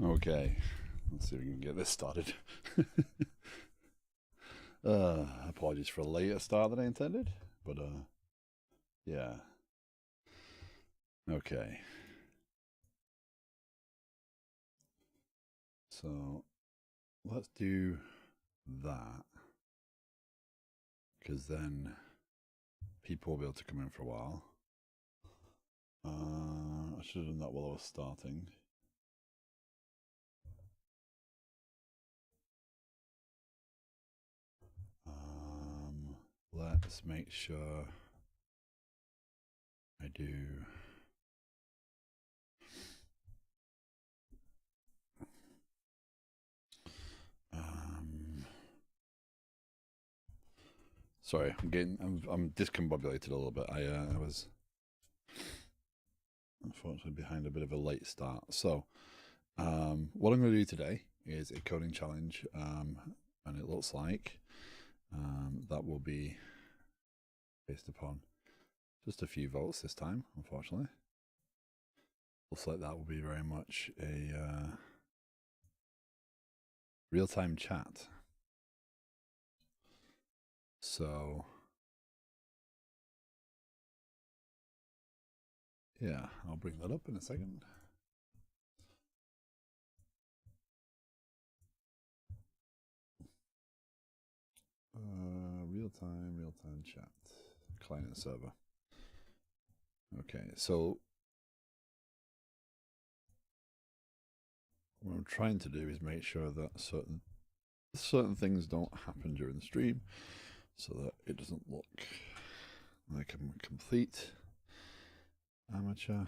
Okay, let's see if we can get this started. Apologies for a later start than I intended, but yeah. Okay, so let's do that because then people will be able to come in for a while. I should have done that while I was starting. Let's make sure I do. Sorry, I'm discombobulated a little bit. I was unfortunately behind a bit of a late start. So, what I'm going to do today is a coding challenge, and it looks like that will be based upon just a few votes this time, unfortunately. Looks like that will be very much a real-time chat. So, yeah, I'll bring that up in a second. Real-time chat, client and server. Okay, so what I'm trying to do is make sure that certain things don't happen during the stream, so that it doesn't look like I'm a complete amateur.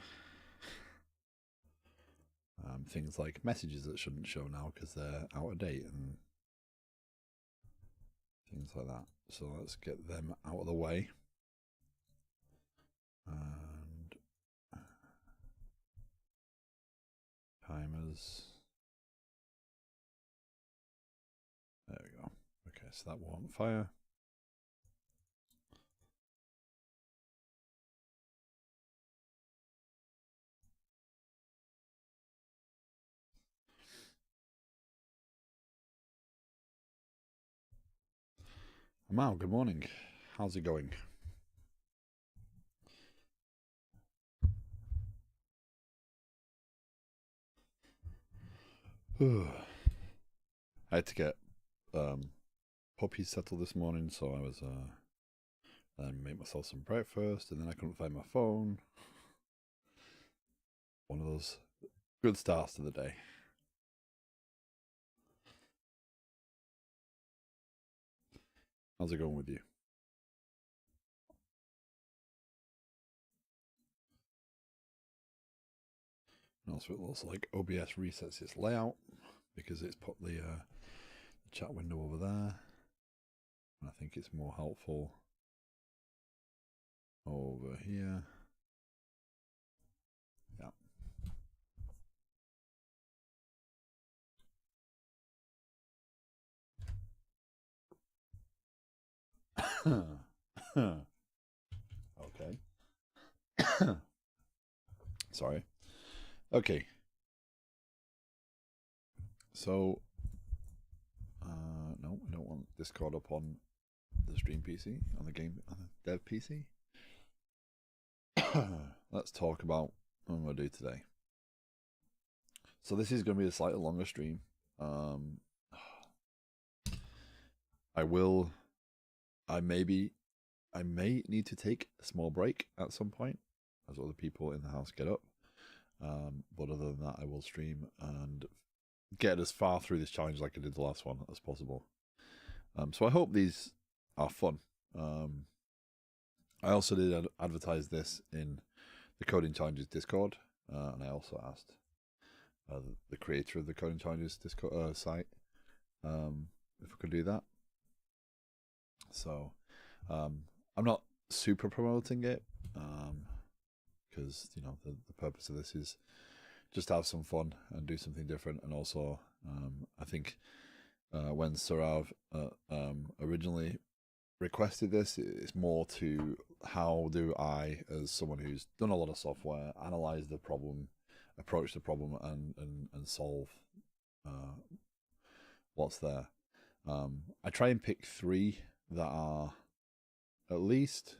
Things like messages that shouldn't show now because they're out of date and things like that. So let's get them out of the way. And timers. There we go. Okay, so that won't fire. Amal, good morning. How's it going? I had to get puppies settled this morning, so I was then make myself some breakfast, and then I couldn't find my phone. One of those good starts to the day. How's it going with you? And also, it looks like OBS resets its layout because it's put the chat window over there. I think it's more helpful over here. Yeah. Okay. Sorry. Okay. So, no, I don't want Discord up on the stream PC, on the game, on the dev PC. Let's talk about what I'm going to do today. So this is going to be a slightly longer stream. I may need to take a small break at some point as other people in the house get up. But other than that, I will stream and get as far through this challenge like I did the last one as possible. So I hope these are fun. I also did advertise this in the Coding Challenges Discord, and I also asked the creator of the Coding Challenges Discord site if I could do that. So I'm not super promoting it because the purpose of this is just to have some fun and do something different. And also, I think when Sarav originally requested this, it's more to how do I, as someone who's done a lot of software, analyze the problem approach the problem and solve what's there. I try and pick 3 that are at least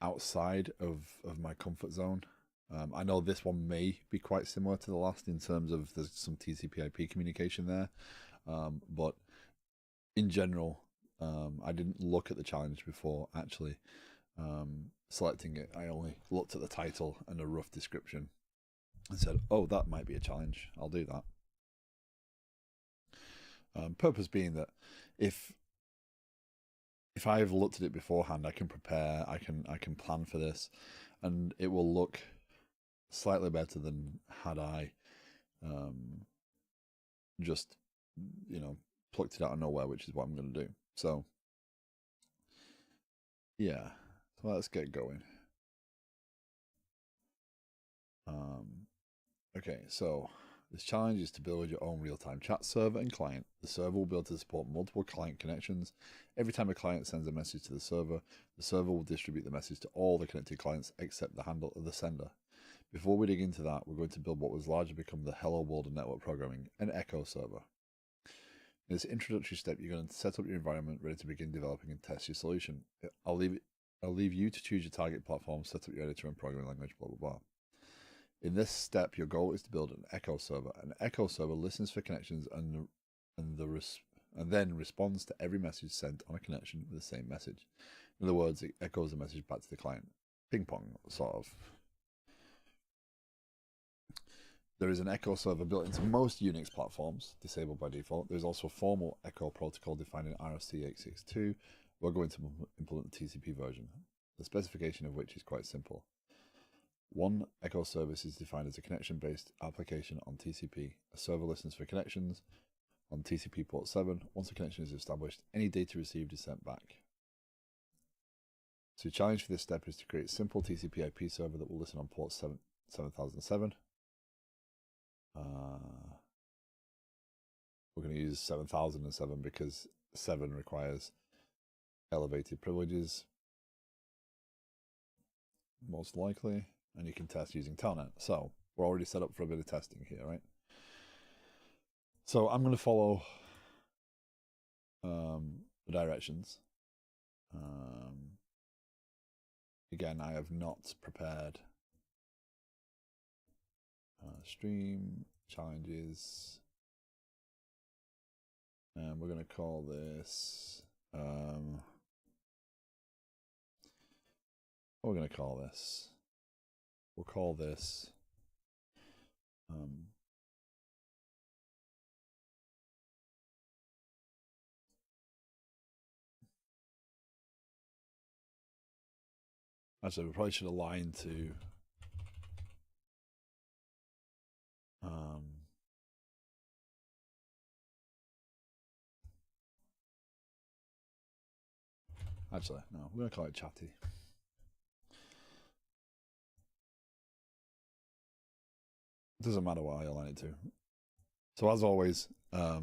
outside of my comfort zone. I know this one may be quite similar to the last in terms of there's some TCP/IP communication there, but in general, I didn't look at the challenge before actually selecting it. I only looked at the title and a rough description and said, oh, that might be a challenge. I'll do that. Purpose being that if I've looked at it beforehand, I can prepare, I can plan for this, and it will look slightly better than had I just, plucked it out of nowhere, which is what I'm going to do. So, yeah, so let's get going. Okay, so this challenge is to build your own real-time chat server and client. The server will be able to support multiple client connections. Every time a client sends a message to the server will distribute the message to all the connected clients except the handle of the sender. Before we dig into that, we're going to build what was largely become the hello world of network programming, an echo server. In this introductory step, you're going to set up your environment ready to begin developing and test your solution. I'll leave you to choose your target platform, set up your editor and programming language, blah, blah, blah. In this step, your goal is to build an echo server. An echo server listens for connections and then responds to every message sent on a connection with the same message. In other words, it echoes the message back to the client. Ping pong, sort of. There is an echo server built into most Unix platforms, disabled by default. There's also a formal echo protocol defined in RFC 862. We're going to implement the TCP version, the specification of which is quite simple. One echo service is defined as a connection-based application on TCP. A server listens for connections on TCP port 7. Once a connection is established, any data received is sent back. So the challenge for this step is to create a simple TCP/IP server that will listen on port 7007. We're going to use 7007 because 7 requires elevated privileges, most likely, and you can test using Telnet. So we're already set up for a bit of testing here, right? So I'm going to follow the directions. Again, I have not prepared stream challenges, and we're going to call this what we're going to call this. We'll call this actually, we probably should align to actually, no, we're going to call it chatty. It doesn't matter what I align it to. So as always, I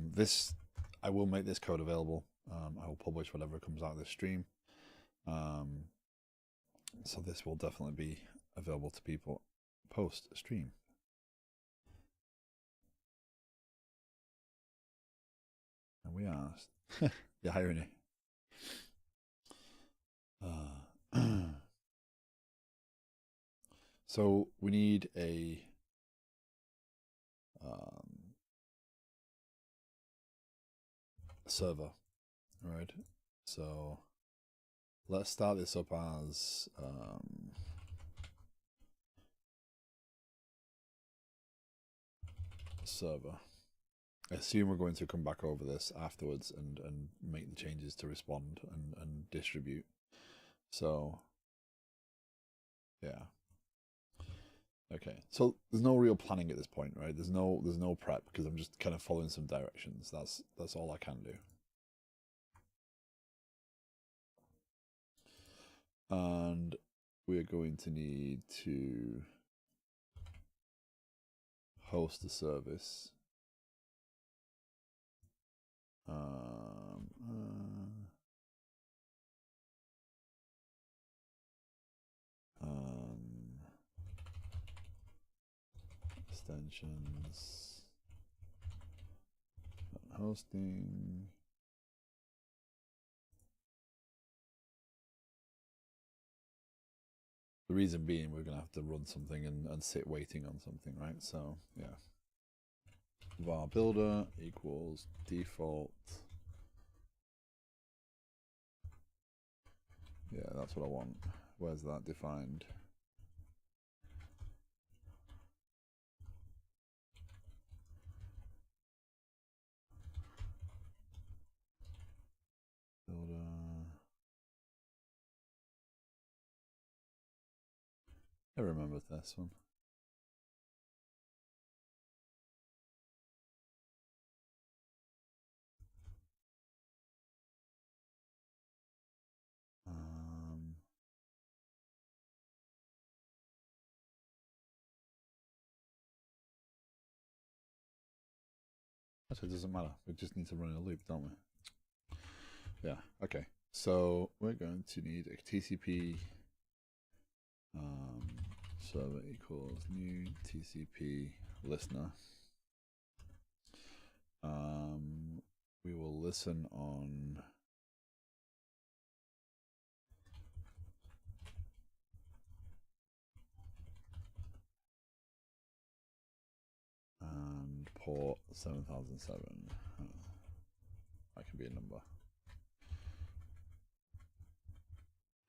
will make this code available. I will publish whatever comes out of this stream. So this will definitely be available to people post stream. And we are the irony. So we need a server, right? So let's start this up as server. I assume we're going to come back over this afterwards and make the changes to respond and distribute. So yeah. Okay, so there's no real planning at this point, right? There's no prep because I'm just kind of following some directions. That's all I can do. And we're going to need to host a service. extensions, hosting. The reason being we're going to have to run something and sit waiting on something, right? So, yeah. var builder equals default. Yeah, that's what I want. Where's that defined? Builder. I remember this one. Actually, it doesn't matter. We just need to run in a loop, don't we? Yeah, okay. So we're going to need a TCP server equals new TCP listener. We will listen on and port 7007. That can be a number.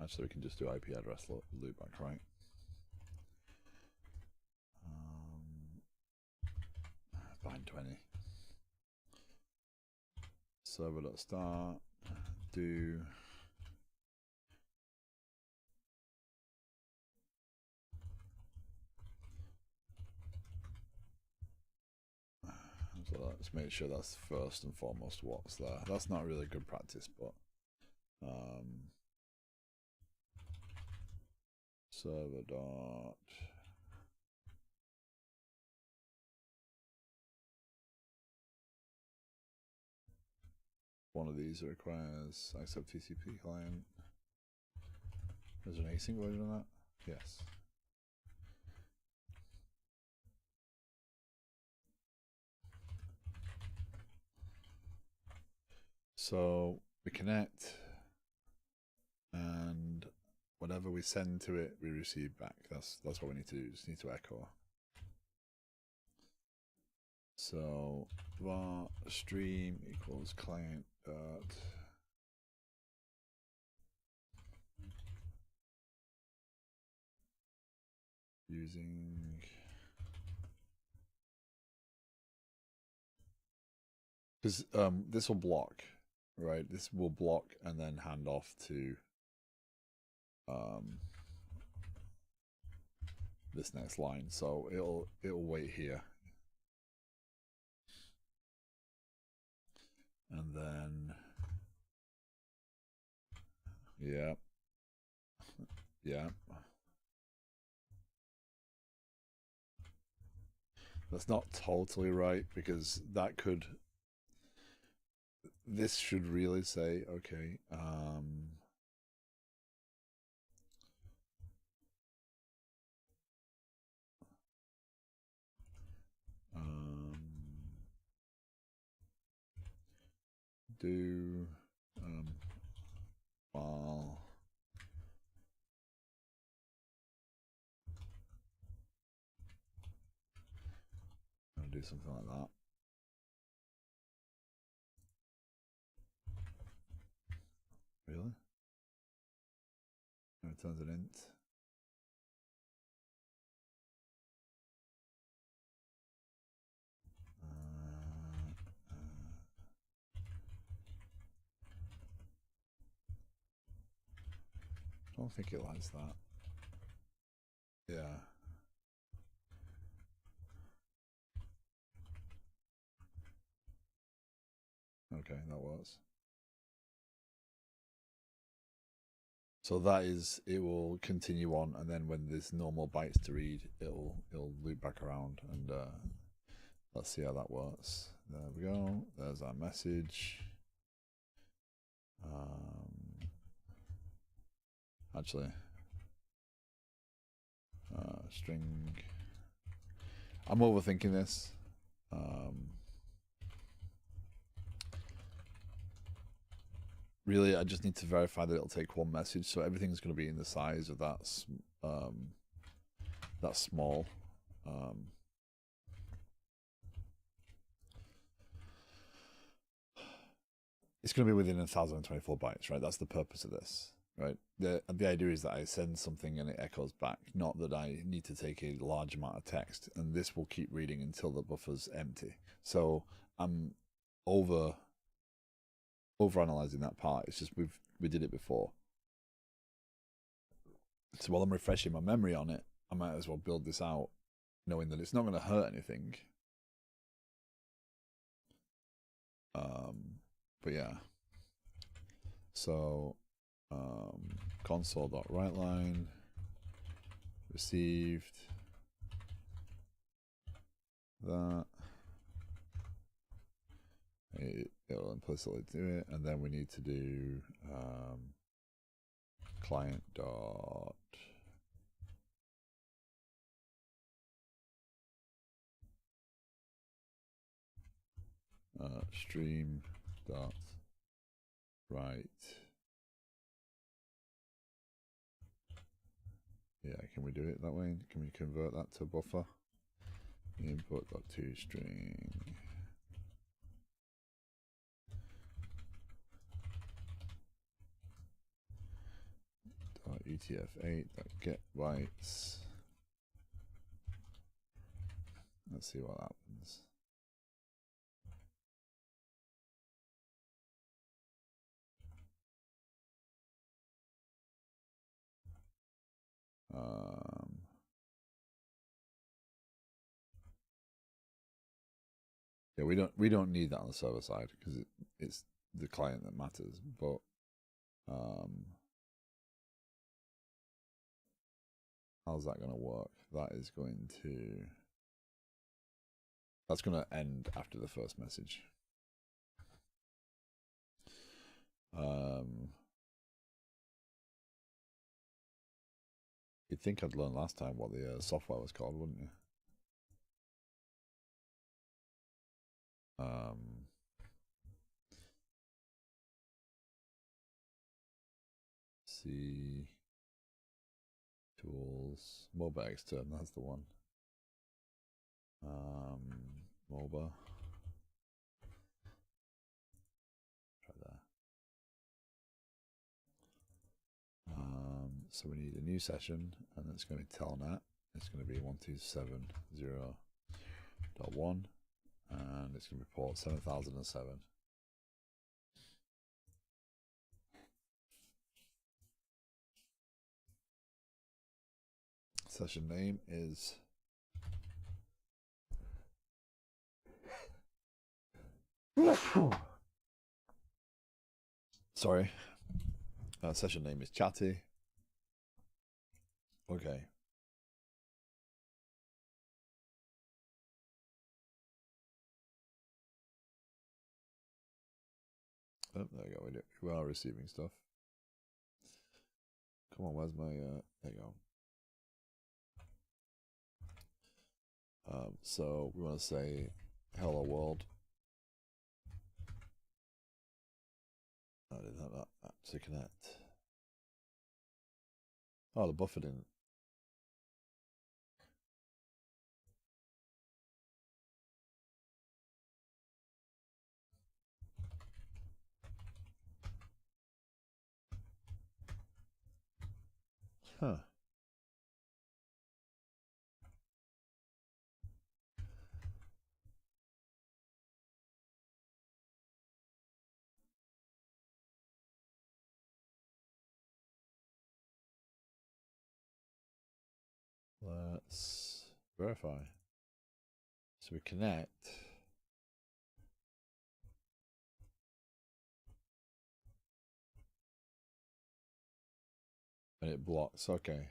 Actually, we can just do IP address loopback, right? Bind 20. Server.start. Do. So let's make sure that's first and foremost what's there. That's not really good practice, but server dot one of these requires accept TCP client. Is there an async version of that? Yes. So we connect, and whatever we send to it, we receive back. That's what we need to do. Just need to echo. So var stream equals client dot using because this will block, right? This will block and then hand off to this next line. So it'll wait here. And then yeah. That's not totally right because that could this should really say okay do while I'll do something like that. Really? It returns an int. I don't think it likes that. Yeah. Okay, that works. So that is, it will continue on, and then when there's no more bytes to read, it'll loop back around, and let's see how that works. There we go. There's our message. Actually, string. I'm overthinking this. Really, I just need to verify that it'll take one message, so everything's going to be in the size of that small. It's going to be within 1024 bytes, right? That's the purpose of this, right? The idea is that I send something and it echoes back, not that I need to take a large amount of text, and this will keep reading until the buffer's empty. So I'm over analyzing that part. It's just we did it before. So while I'm refreshing my memory on it, I might as well build this out, knowing that it's not going to hurt anything. But yeah. So console.writeLine received that. It'll implicitly do it, and then we need to do client dot stream dot write. Yeah, can we do it that way? Can we convert that to buffer? Input dot toString. .utf8 .get bytes. Let's see what happens. Yeah, we don't need that on the server side because it's the client that matters. But how's that going to work? That's going to end after the first message. You'd think I'd learned last time what the software was called, wouldn't you? C tools, MOBA extern, that's the one. MOBA. Try that. So we need a new session, and it's going to be telnet. It's going to be 127.0.1, and it's going to be port 7007. Session name is sorry. Session name is chatty. Okay. Oh, there you go. We are receiving stuff. Come on, where's my there you go. So we want to say hello world. I didn't have that to connect. Oh, the buffer didn't. Huh. Let's verify. So we connect. And it blocks. Okay.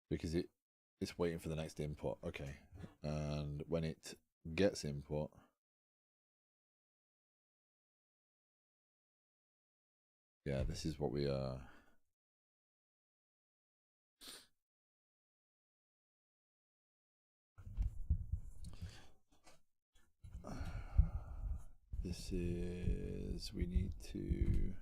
Because it's waiting for the next input. Okay. And when it gets input, Yeah, this is what we this is, we need to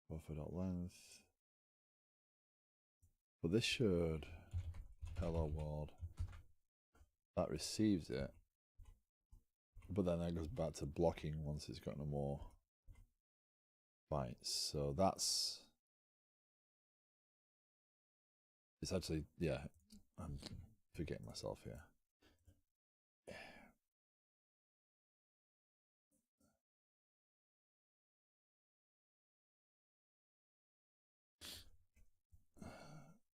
buffer.length. But this should hello world. That receives it. But then that goes back to blocking once it's got no more bytes. So that's, it's actually, yeah, I'm forgetting myself here.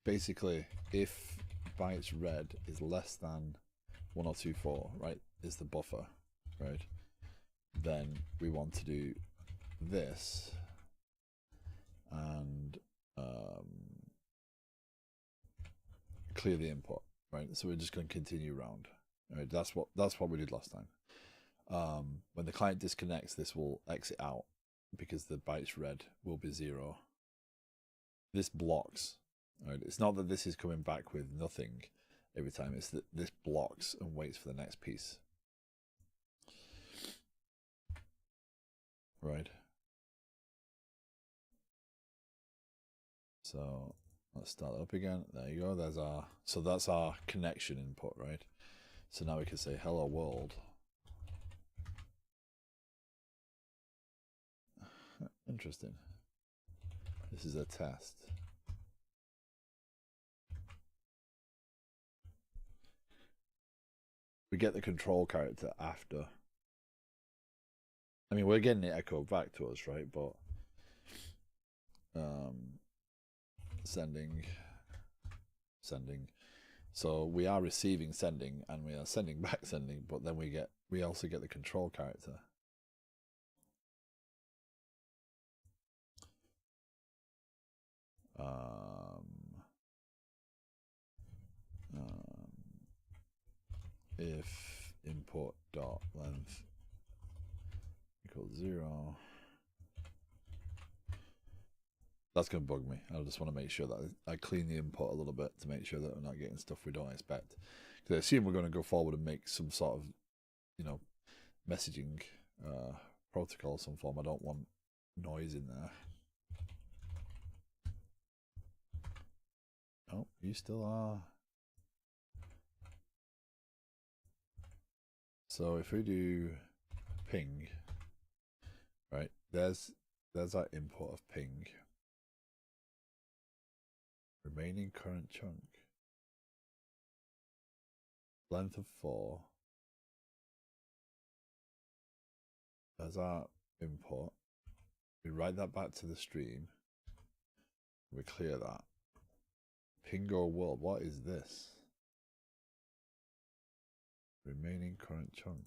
Basically, if bytes read is less than 1024, right, is the buffer, right, then we want to do this and clear the input, right? So we're just going to continue round. Right, that's what we did last time. When the client disconnects, this will exit out because the bytes read will be 0. This blocks. Right? It's not that this is coming back with nothing every time. It's that this blocks and waits for the next piece. Right. So let's start up again. There you go. There's our, so that's our connection input, right? So now we can say hello world. Interesting. This is a test. We get the control character after. I mean, we're getting it echoed back to us, right? But sending. So we are receiving sending and we are sending back sending, but then we also get the control character. If input dot length equals 0, that's going to bug me. I just want to make sure that I clean the input a little bit to make sure that we're not getting stuff we don't expect. Because I assume we're going to go forward and make some sort of, you know, messaging protocol of some form. I don't want noise in there. Oh, you still are. So if we do ping, right, there's our input of ping. Remaining current chunk. Length of 4. There's our input. We write that back to the stream. We clear that. Pingo world, what is this? Remaining current chunk.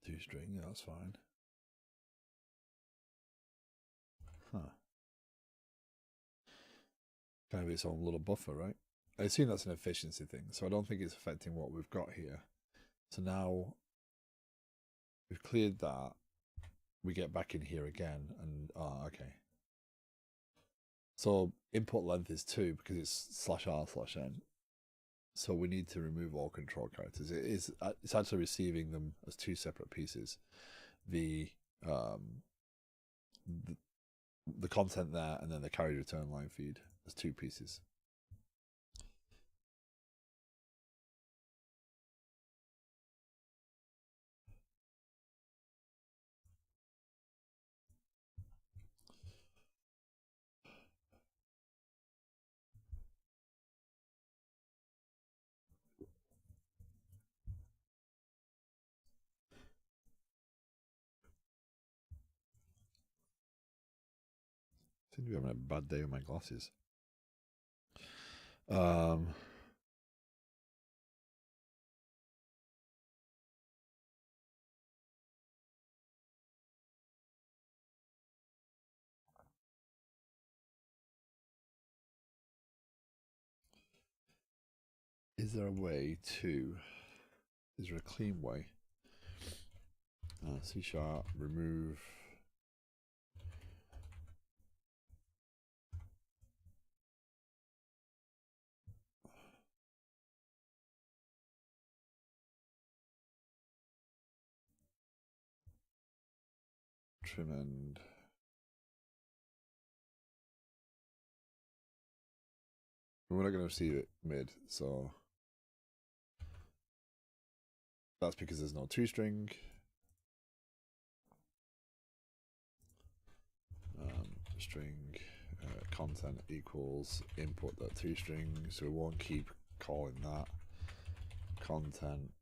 Two-string, yeah, that's fine. Huh. Kind of its own little buffer, right? I assume that's an efficiency thing, so I don't think it's affecting what we've got here. So now we've cleared that. We get back in here again, and okay. So input length is 2 because it's /r/n. So we need to remove all control characters. It's actually receiving them as 2 separate pieces. The content there and then the carriage return line feed as 2 pieces. I seem to be having a bad day with my glasses. Is there a way to? Is there a clean way? C# remove. Trim end. We're not going to receive it mid, so that's because there's no toString. String content equals input.toString, so we won't keep calling that. Content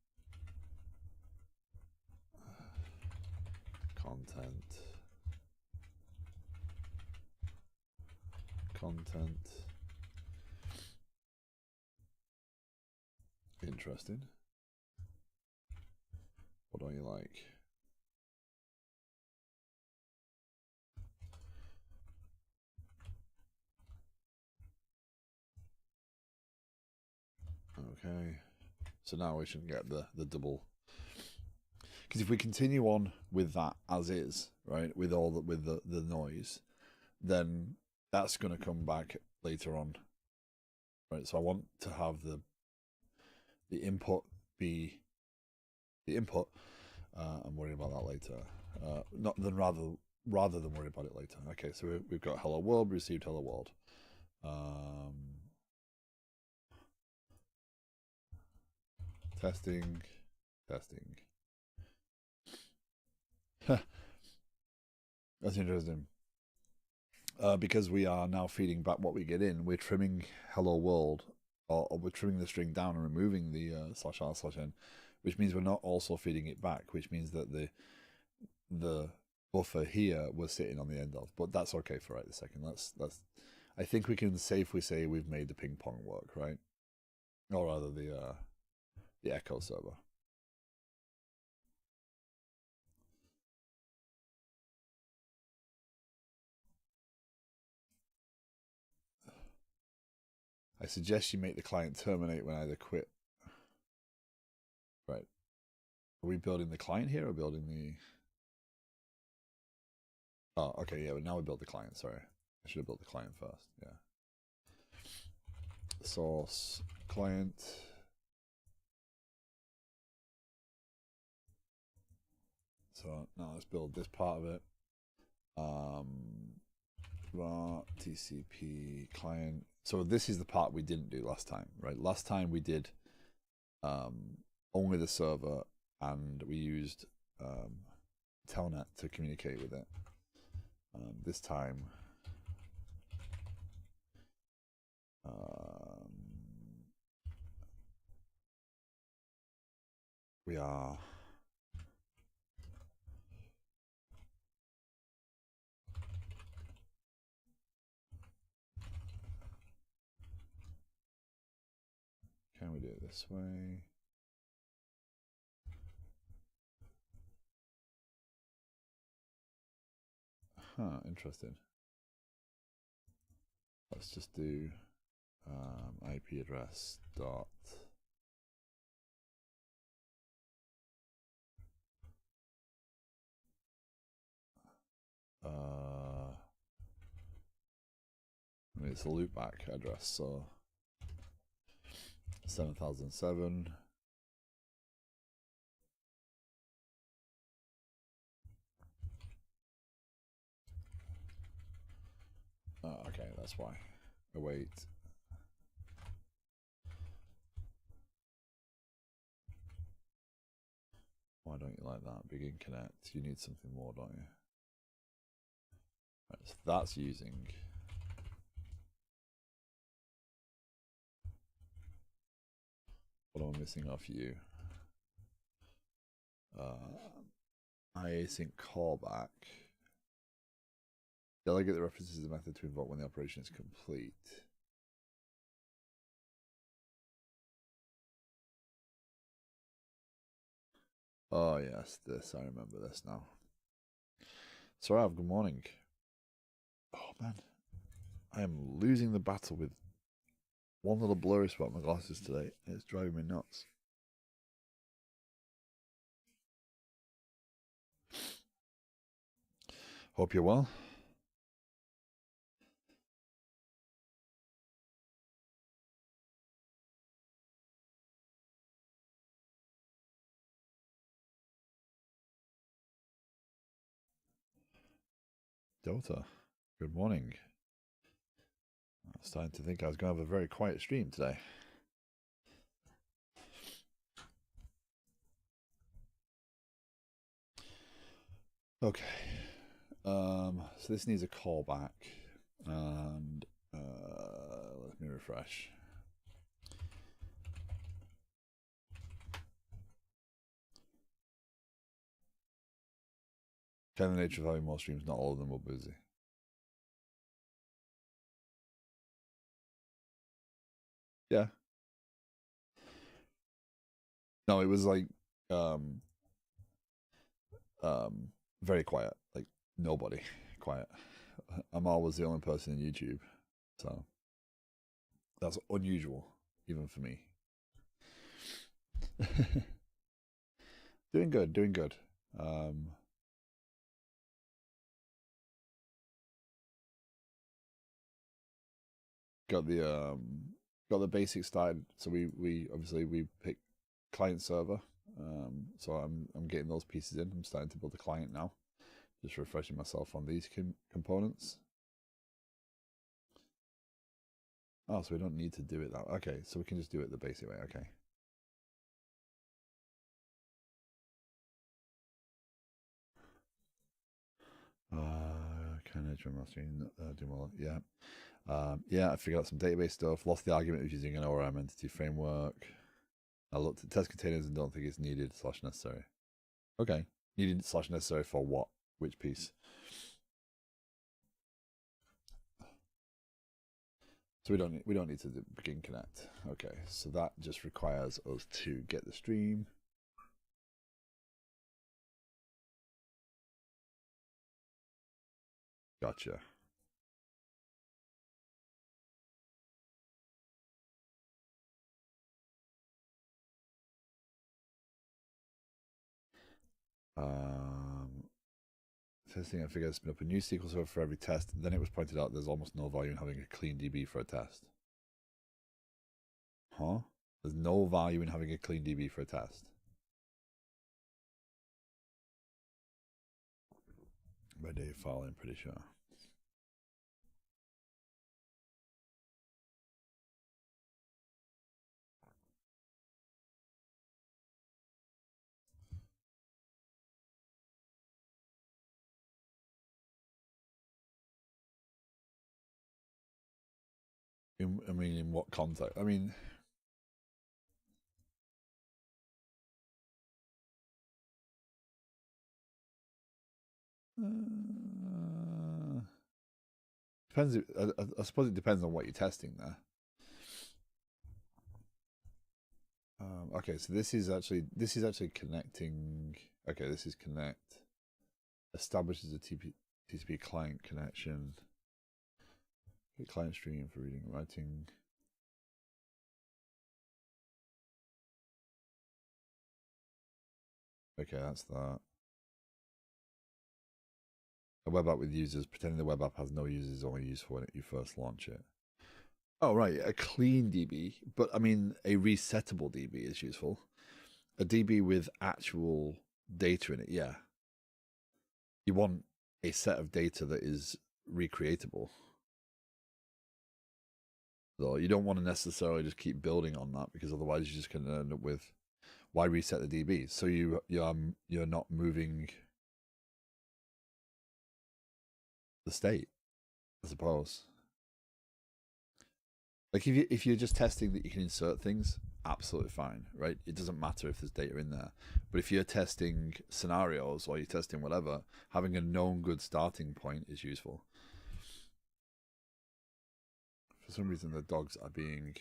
interesting. What don't you like? Okay, so now we shouldn't get the double, because if we continue on with that as is, right, with all the noise, then that's going to come back later on, right? So I want to have the input be the input. I'm worrying about that later. Rather than worry about it later. Okay, so we've got hello world, received hello world. Testing. That's interesting. Because we are now feeding back what we get in, we're trimming hello world, or we're trimming the string down and removing the /r/n, which means we're not also feeding it back, which means that the buffer here we're sitting on the end of. But that's okay for right this second. I think we can safely say we've made the ping pong work, right? Or rather the echo server. I suggest you make the client terminate when either quit. Right. Are we building the client here or building the... Oh, okay, yeah, but now we build the client, sorry. I should have built the client first, yeah. Source, client. So now let's build this part of it. Raw TCP client. So this is the part we didn't do last time, right? Last time we did only the server, and we used Telnet to communicate with it. This time we are can we do it this way? Huh, interesting. Let's just do IP address dot I mean, it's a loopback address, so 7007. Okay, that's why. Await. Why don't you like that? Begin connect. You need something more, don't you? Right, so that's using. What am I missing off you? Async callback. Delegate the references the method to invoke when the operation is complete. Oh yes, this, I remember this now. Sorav, good morning. Oh man, I am losing the battle with one little blurry spot on my glasses today. It's driving me nuts. Hope you're well. Dota, good morning. I was starting to think I was going to have a very quiet stream today. Okay. So this needs a callback. And let me refresh. Kind of the nature of having more streams, not all of them were busy. Yeah. No, it was like very quiet. Like nobody quiet. Amal was the only person in YouTube. So that's unusual, even for me. Doing good, doing good. Got the basics started. So we obviously we picked client server. So I'm getting those pieces in. I'm starting to build a client now. Just refreshing myself on these components. Oh, so we don't need to do it that way. Okay, so we can just do it the basic way. Okay. Can I mastering? Do more? Yeah. Yeah, I figured out some database stuff. Lost the argument of using an ORM entity framework. I looked at test containers and don't think it's needed / necessary. Okay. Needed / necessary for what? Which piece? So we don't need to begin connect. Okay, so that just requires us to get the stream. Gotcha. Testing, I figured I spin up a new SQL server for every test. Then it was pointed out there's almost no value in having a clean DB for a test. Huh? There's no value in having a clean DB for a test. By Dave Farley, I'm pretty sure. I mean, in what context? I mean, depends. I suppose it depends on what you're testing there. Okay, so this is actually connecting. Okay, this is connect. Establishes a TCP client connection. Client stream for reading and writing. Okay, that's that. A web app with users, pretending the web app has no users, only useful when you first launch it. Oh, right, a clean DB, but I mean, a resettable DB is useful. A DB with actual data in it, yeah. You want a set of data that is recreatable. So you don't want to necessarily just keep building on that because otherwise you're just going to end up with why reset the DB? So you're not moving the state, I suppose. Like if you're just testing that you can insert things, absolutely fine, right? It doesn't matter if there's data in there. But if you're testing scenarios or you're testing whatever, having a known good starting point is useful. For some reason, the dogs are being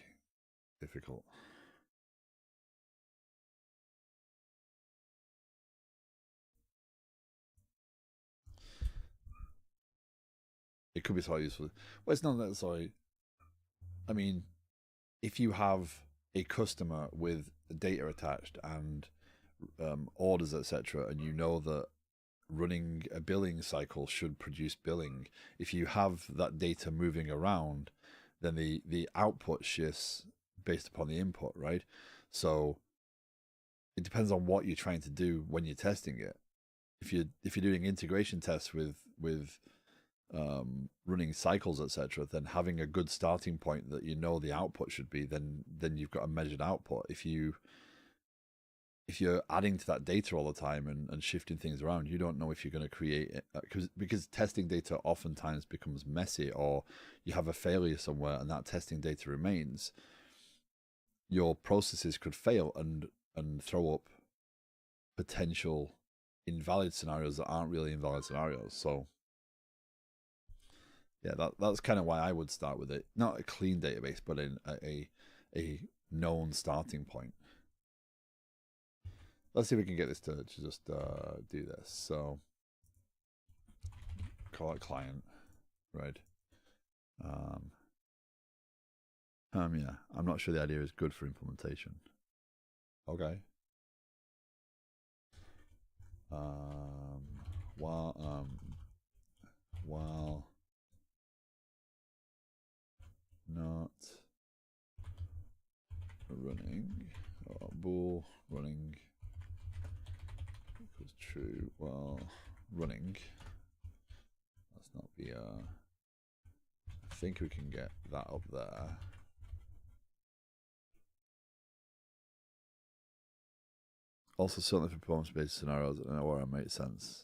difficult. It could be so useful. Well, it's not necessarily. I mean, if you have a customer with data attached and orders, etc., and you know that running a billing cycle should produce billing, if you have that data moving around, then the output shifts based upon the input, right? So it depends on what you're trying to do when you're testing it. If you're doing integration tests with running cycles, etc., then having a good starting point that you know the output should be, then you've got a measured output. If you're adding to that data all the time and shifting things around, you don't know if you're going to create it, because testing data oftentimes becomes messy, or you have a failure somewhere and that testing data remains. Your processes could fail and throw up potential invalid scenarios that aren't really invalid scenarios. So yeah, that's kind of why I would start with it. Not a clean database, but in a known starting point. Let's see if we can get this to just do this. So call it client, right? Yeah, I'm not sure the idea is good for implementation. Okay. While not running, bool running equals true while running. Let's not be I think we can get that up there. Also, certainly for performance-based scenarios, I don't know where it makes sense.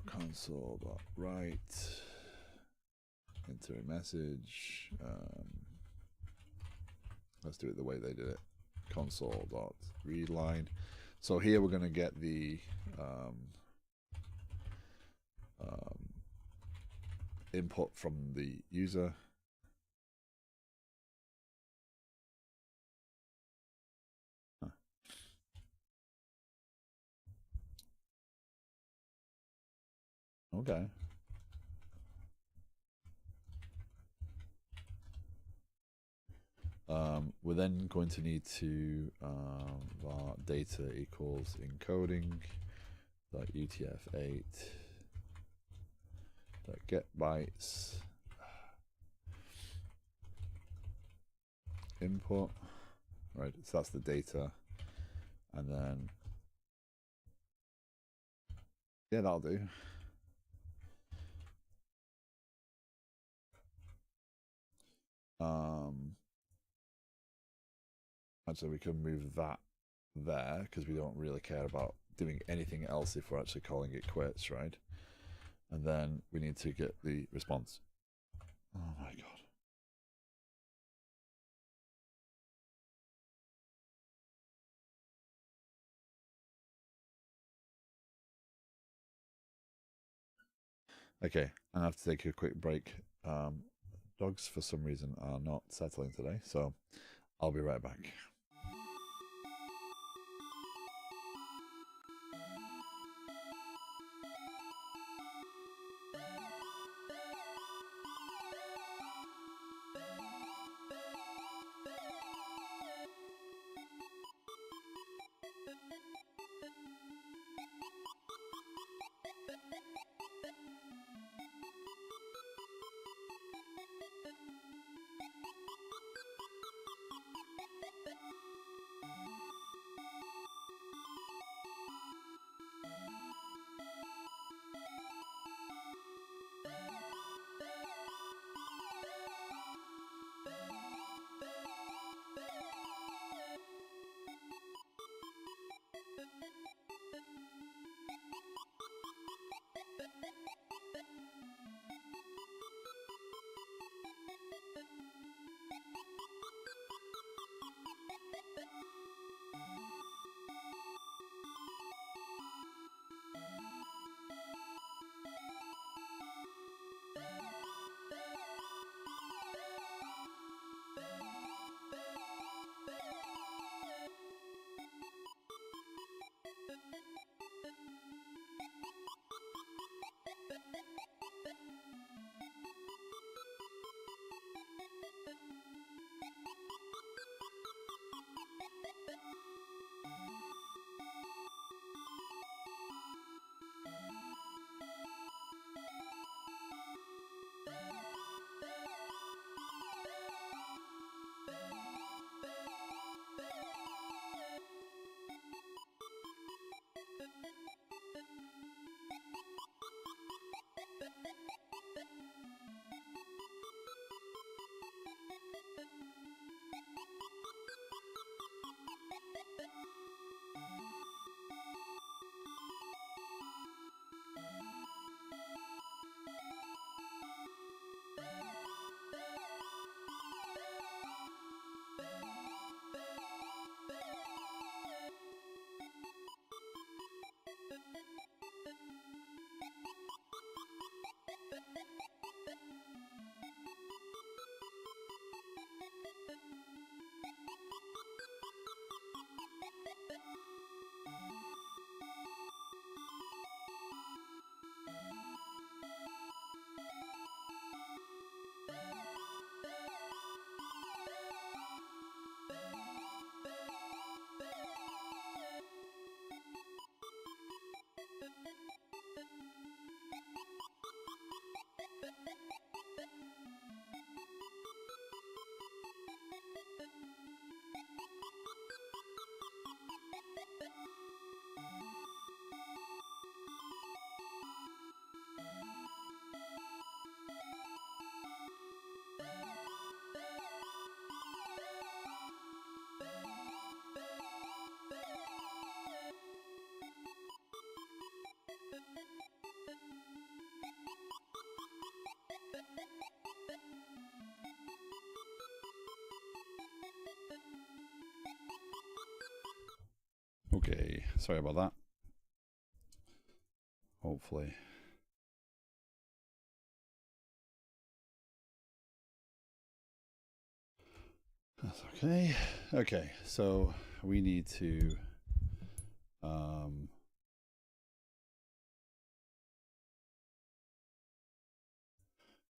Console.write, enter a message. Let's do it the way they did it. Console.readline. So here we're going to get the input from the user. Okay. We're then going to need to var data equals encoding .utf8 .get bytes input, right? So that's the data, and then yeah, that'll do. Actually, we can move that there because we don't really care about doing anything else if we're actually calling it quits, right? And then we need to get the response. Oh my god. Okay, I have to take a quick break. Dogs, for some reason, are not settling today, so I'll be right back. Okay, sorry about that. Hopefully. That's okay. Okay, so we need to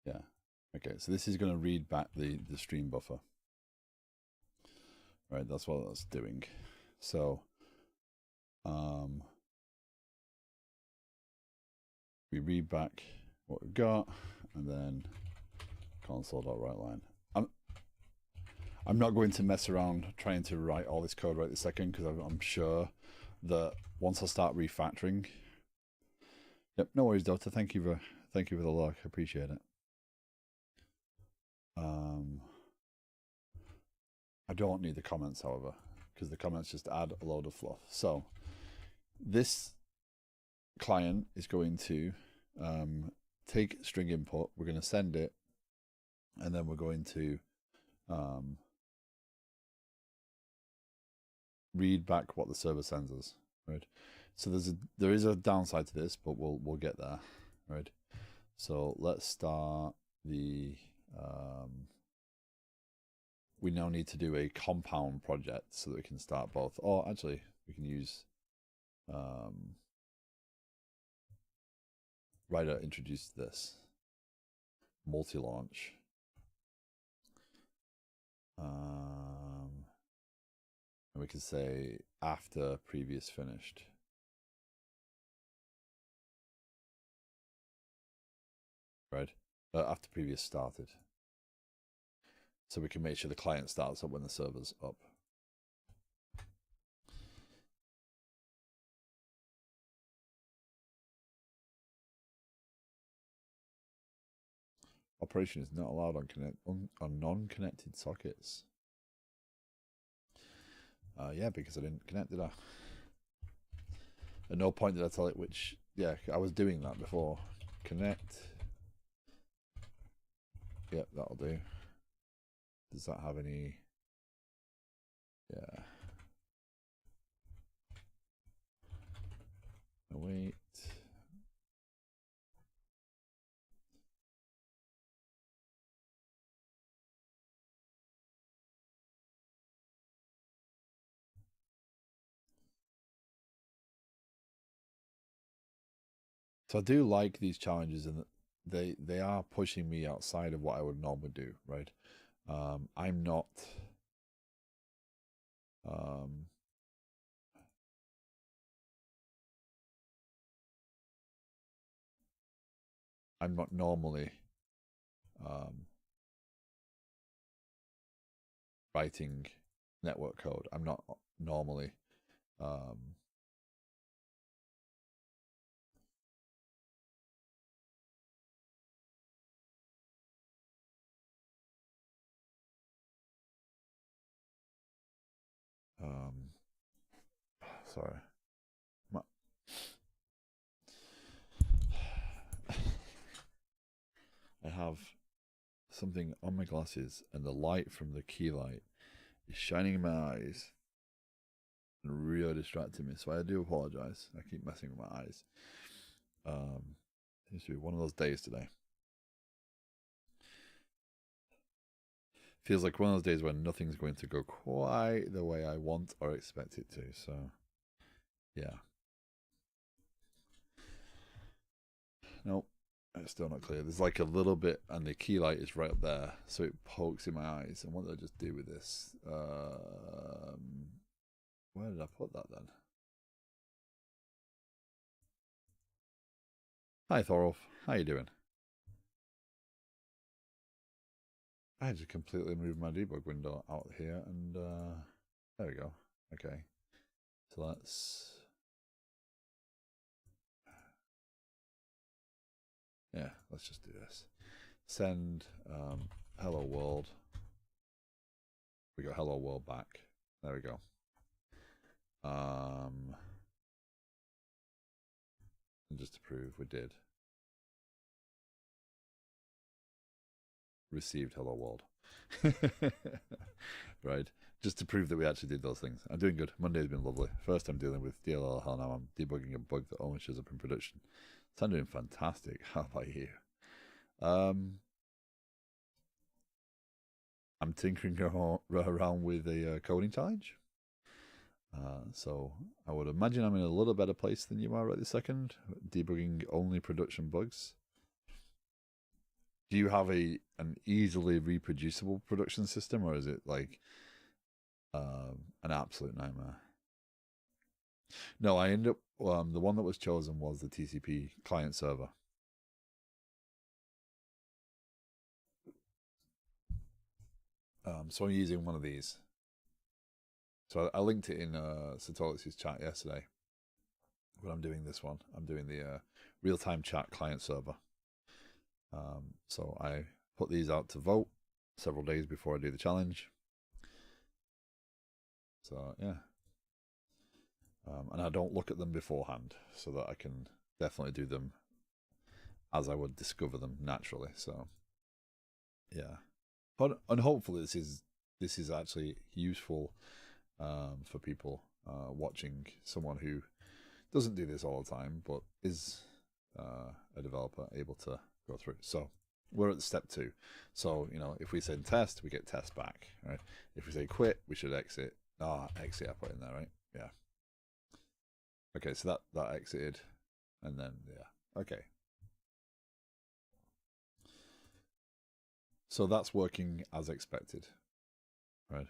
yeah. Okay, so this is going to read back the stream buffer. Right, that's what that's doing. So we read back what we've got, and then console.writeLine. I'm not going to mess around trying to write all this code right this second, because I'm sure that once I start refactoring. Yep, no worries, Dota. Thank you for the log. I appreciate it. I don't need the comments, however, because the comments just add a load of fluff. So this client is going to take string input. We're going to send it, and then we're going to read back what the server sends us. Right. So there is a downside to this, but we'll get there. Right. So let's start the. We now need to do a compound project so that we can start both. Or actually, we can use Writer introduced this multi-launch. And we can say after previous finished. Right? After previous started. So we can make sure the client starts up when the server's up. Operation is not allowed on non-connected sockets. Yeah, because I didn't connect, did I? At no point did I tell it which. Yeah, I was doing that before. Connect. Yep, that'll do. Does that have any? Yeah. Wait. So I do like these challenges, and they are pushing me outside of what I would normally do, right? I'm not normally writing network code. I'm not normally sorry. I have something on my glasses, and the light from the key light is shining in my eyes and really distracting me. So I do apologize. I keep messing with my eyes. Seems to be one of those days today. Feels like one of those days when nothing's going to go quite the way I want or expect it to. So, yeah. Nope, it's still not clear. There's like a little bit, and the key light is right up there, so it pokes in my eyes. And what did I just do with this? Where did I put that then? Hi, Thorolf. How you doing? I just completely moved my debug window out here, and there we go. Okay, so let's let's just do this. Send hello world. We got hello world back. There we go. And just to prove we did. Received hello world. Right. Just to prove that we actually did those things. I'm doing good. Monday's been lovely. First I'm dealing with DLL hell, now I'm debugging a bug that only shows up in production. So I'm doing fantastic. How about you? I'm tinkering around with a coding challenge. So I would imagine I'm in a little better place than you are right this second, debugging only production bugs. Do you have an easily reproducible production system, or is it like an absolute nightmare? No, I ended up the one that was chosen was the TCP client server. So I'm using one of these. So I linked it in Satolis's chat yesterday. But I'm doing this one. I'm doing the real-time chat client server. So I put these out to vote several days before I do the challenge. So yeah. And I don't look at them beforehand, so that I can definitely do them as I would discover them naturally. So yeah, and hopefully this is actually useful for people watching someone who doesn't do this all the time, but is a developer able to go through. So we're at step 2. So if we send test, we get test back, right? If we say quit, we should exit. Exit I put in there, right? Yeah. Okay, so that exited, and then yeah, okay. So that's working as expected, right?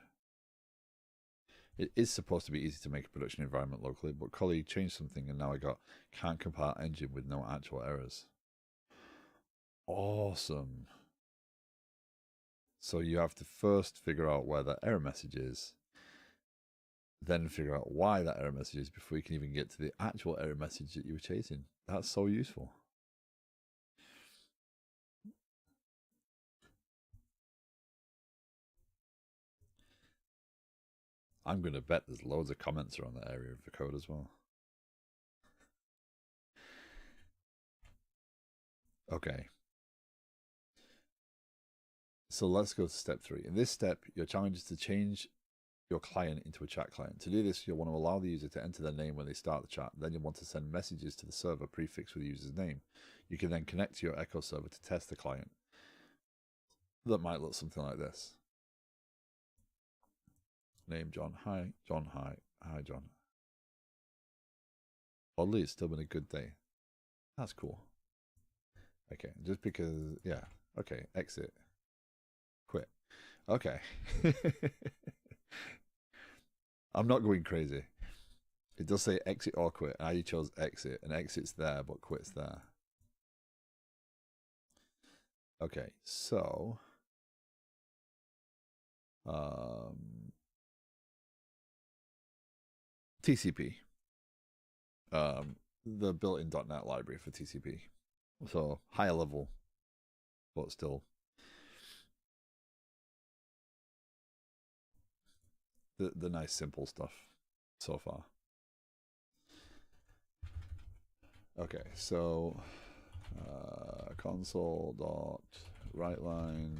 It is supposed to be easy to make a production environment locally, but Collie changed something, and now I got can't compile engine with no actual errors. Awesome. So you have to first figure out where that error message is, then figure out why that error message is before you can even get to the actual error message that you were chasing. That's so useful. I'm going to bet there's loads of comments around that area of the code as well. Okay. So let's go to step 3. In this step, your challenge is to change your client into a chat client. To do this, you'll want to allow the user to enter their name when they start the chat. Then you'll want to send messages to the server prefixed with the user's name. You can then connect to your Echo server to test the client. That might look something like this. Name John. Hi, John. Hi. Hi, John. Oddly, it's still been a good day. That's cool. Okay, just because, yeah. Okay, exit. Quit. Okay. I'm not going crazy. It does say exit or quit. I chose exit, and exit's there, but quit's there. Okay, so TCP, the built-in .NET library for TCP. So higher level, but still the nice simple stuff so far. Okay, so console dot writeline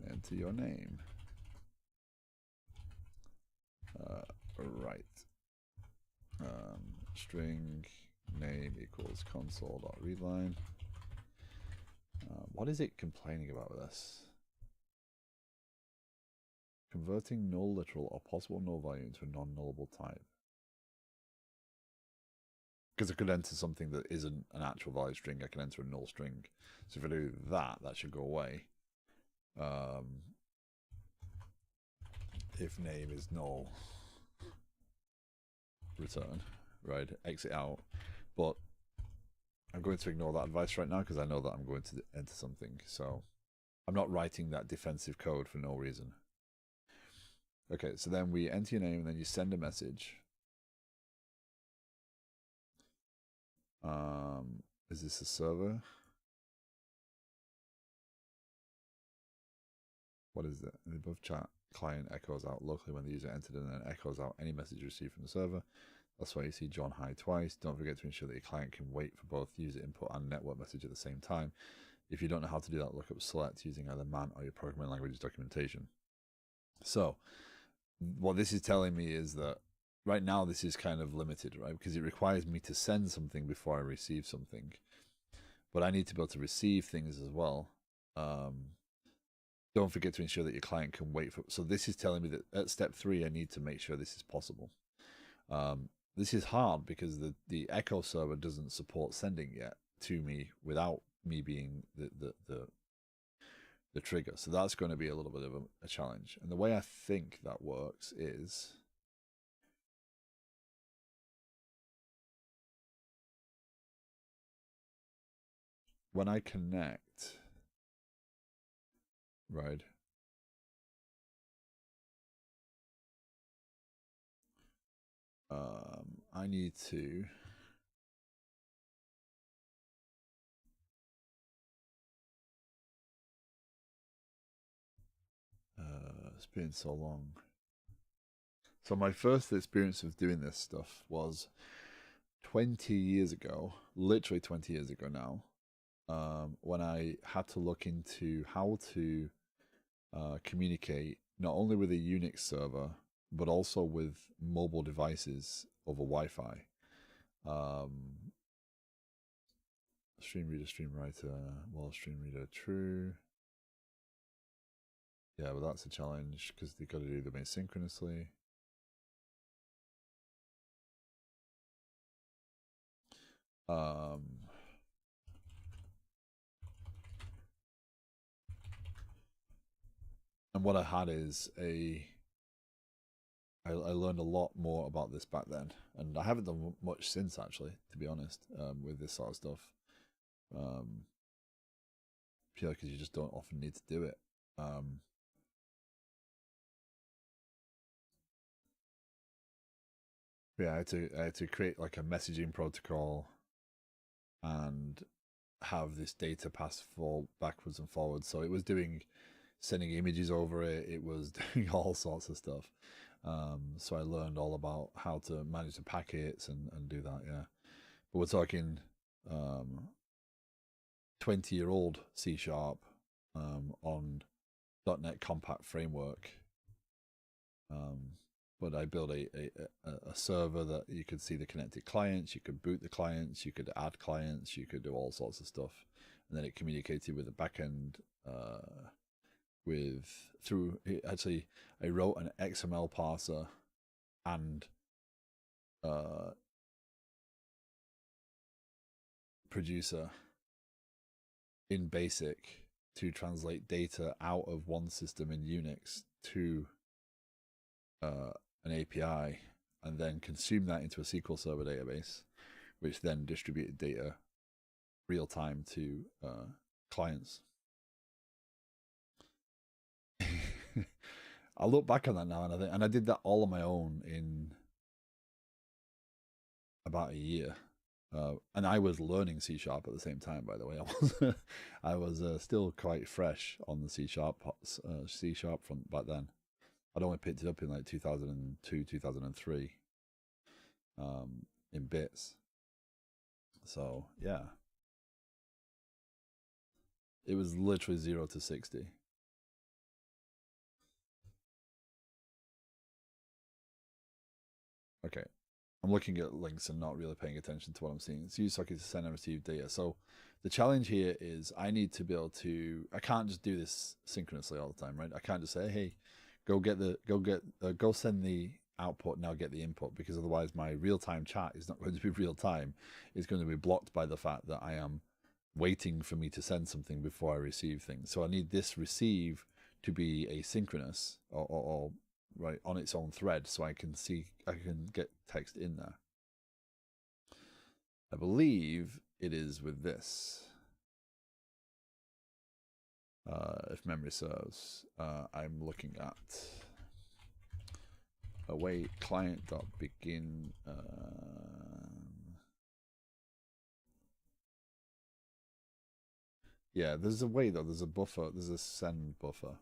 enter your name. Right. String name equals console dot readline. What is it complaining about with this? Converting null literal or possible null value into a non-nullable type. Because I could enter something that isn't an actual value string, I can enter a null string. So if I do that, that should go away. If name is null, return, right? Exit out. But I'm going to ignore that advice right now because I know that I'm going to enter something. So I'm not writing that defensive code for no reason. Okay, so then we enter your name and then you send a message. Is this a server? What is it? The above chat client echoes out locally when the user entered and then echoes out any message received from the server. That's why you see John Hi twice. Don't forget to ensure that your client can wait for both user input and network message at the same time. If you don't know how to do that, look up select using either man or your programming language documentation. So what this is telling me is that right now this is kind of limited, right? Because it requires me to send something before I receive something. But I need to be able to receive things as well. Don't forget to ensure that your client can wait for. So this is telling me that at step 3, I need to make sure this is possible. This is hard because the Echo server doesn't support sending yet to me without me being the trigger. So that's going to be a little bit of a challenge. And the way I think that works is when I connect, right? I need to it's been so long. So my first experience of doing this stuff was 20 years ago, literally 20 years ago now, when I had to look into how to communicate not only with a Unix server, but also with mobile devices over Wi-Fi. Stream reader, stream writer, well, stream reader, true. Yeah, but that's a challenge because they've got to do them asynchronously. And what I had is I learned a lot more about this back then, and I haven't done much since, actually, to be honest, with this sort of stuff. Purely because you just don't often need to do it. Yeah, I had to create like a messaging protocol and have this data pass backwards and forwards. So it was doing sending images over it. It was doing all sorts of stuff. So I learned all about how to manage the packets and do that. Yeah, but we're talking 20-year-old C# on .NET Compact framework. But I built a server that you could see the connected clients, you could boot the clients, you could add clients, you could do all sorts of stuff, and then it communicated with the backend actually I wrote an XML parser and producer in BASIC to translate data out of one system in Unix to an API and then consume that into a SQL Server database, which then distributed data real time to clients. I look back on that now, and I did that all on my own in about a year. And I was learning C# at the same time, by the way. I was still quite fresh on the C# front back then. I'd only picked it up in like 2002, 2003 in bits. So, yeah. It was literally 0 to 60. Okay. I'm looking at links and not really paying attention to what I'm seeing. It's use socket to send and receive data. So the challenge here is I need to be able to, I can't just do this synchronously all the time, right? I can't just say, hey, go send the output, now get the input, because otherwise my real-time chat is not going to be real time. It's going to be blocked by the fact that I am waiting for me to send something before I receive things. So I need this receive to be asynchronous or right on its own thread, so I can get text in there. I believe it is with this. If memory serves, I'm looking at await client.begin. Yeah, there's a way though. There's a buffer. There's a send buffer.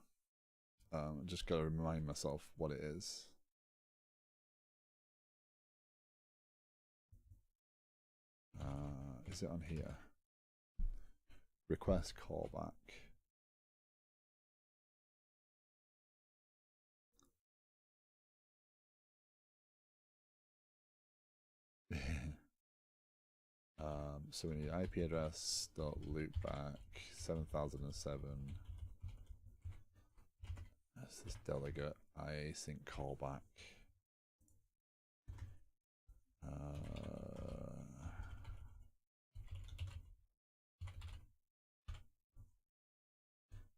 Just gotta remind myself what it is. Is it on here? request callback. So we need IP address dot loopback 7007. That's this delegate async callback.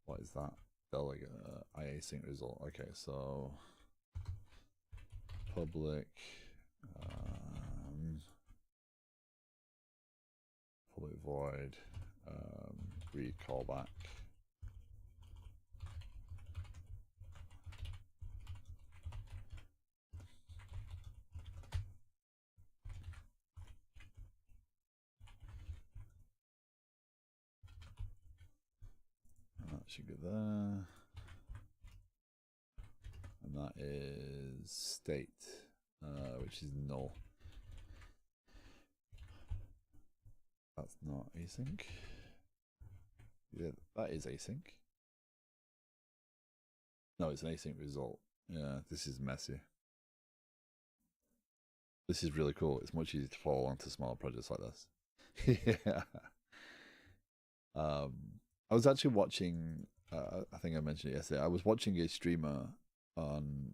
What is that? Delegate async result. Okay, so public public void read callback. That should go there. And that is state, which is null. That's not async. Yeah, that is async. No, it's an async result. Yeah, this is messy. This is really cool. It's much easier to follow along to smaller projects like this. Yeah. I was actually watching. I think I mentioned it yesterday. I was watching a streamer on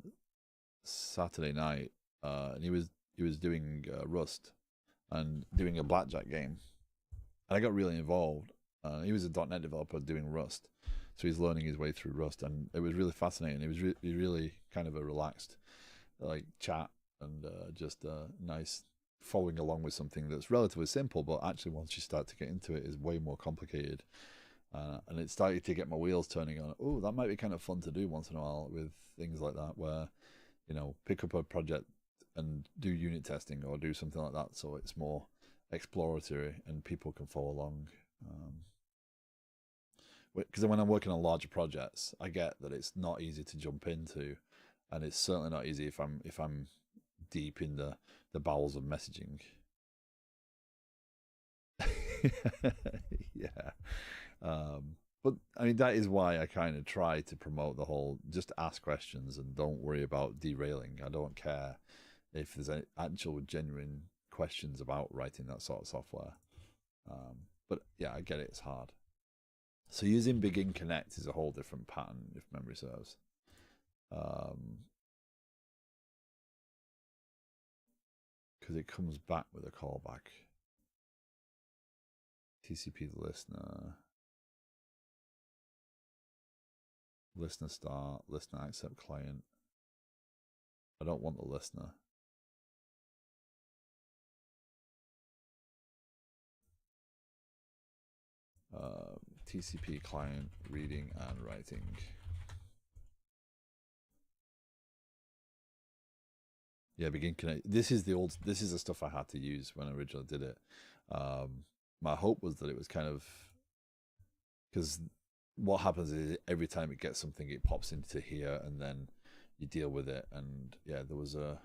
Saturday night, and he was doing Rust and doing a blackjack game, and I got really involved. He was a .NET developer doing Rust, so he's learning his way through Rust, and it was really fascinating. It was really kind of a relaxed, like, chat, and just nice following along with something that's relatively simple, but actually once you start to get into it, is way more complicated. And it started to get my wheels turning on. Oh, that might be kind of fun to do once in a while with things like that, where, you know, pick up a project and do unit testing or do something like that, so it's more exploratory and people can follow along. Because when I'm working on larger projects, I get that it's not easy to jump into, and it's certainly not easy if I'm deep in the bowels of messaging. Yeah. But I mean, that is why I kind of try to promote the whole just ask questions and don't worry about derailing. I don't care if there's any actual genuine questions about writing that sort of software. But yeah, I get it, it's hard. So using Begin Connect is a whole different pattern, if memory serves. Because it comes back with a callback. TCP listener. Listener start, listener accept client. I don't want the listener. TCP client reading and writing. Yeah, Begin Connect. This is the stuff I had to use when I originally did it. My hope was that it was kind of, because what happens is every time it gets something, it pops into here, and then you deal with it. And yeah, there was a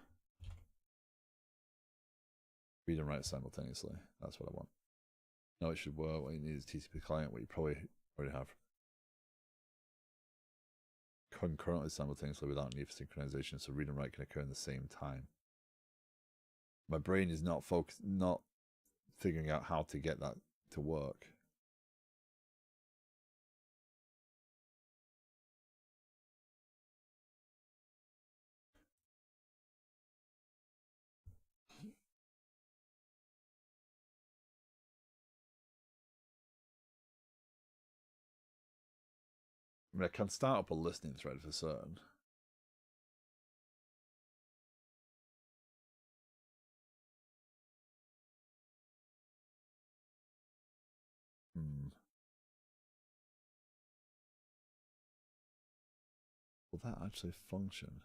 read and write simultaneously. That's what I want. No, it should work. What you need is TCP client, what you probably already have. Concurrently simultaneously without need for synchronization, so read and write can occur in the same time. My brain is not figuring out how to get that to work. I mean, I can start up a listening thread for certain. Will that actually function?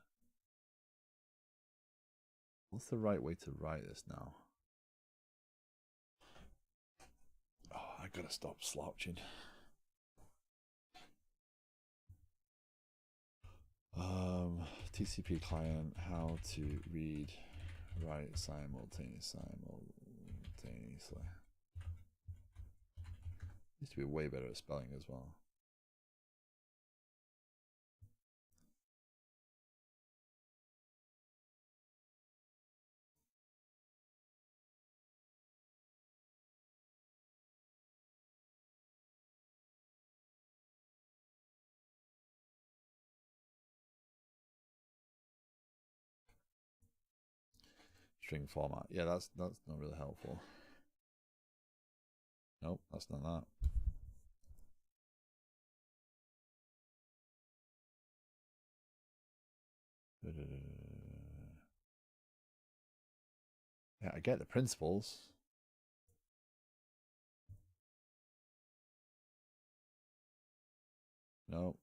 What's the right way to write this now? Oh, I gotta stop slouching. TCP client, how to read, write simultaneously. Used to be way better at spelling as well. String format. Yeah, that's not really helpful. Nope, that's not that. Yeah, I get the principles. Nope.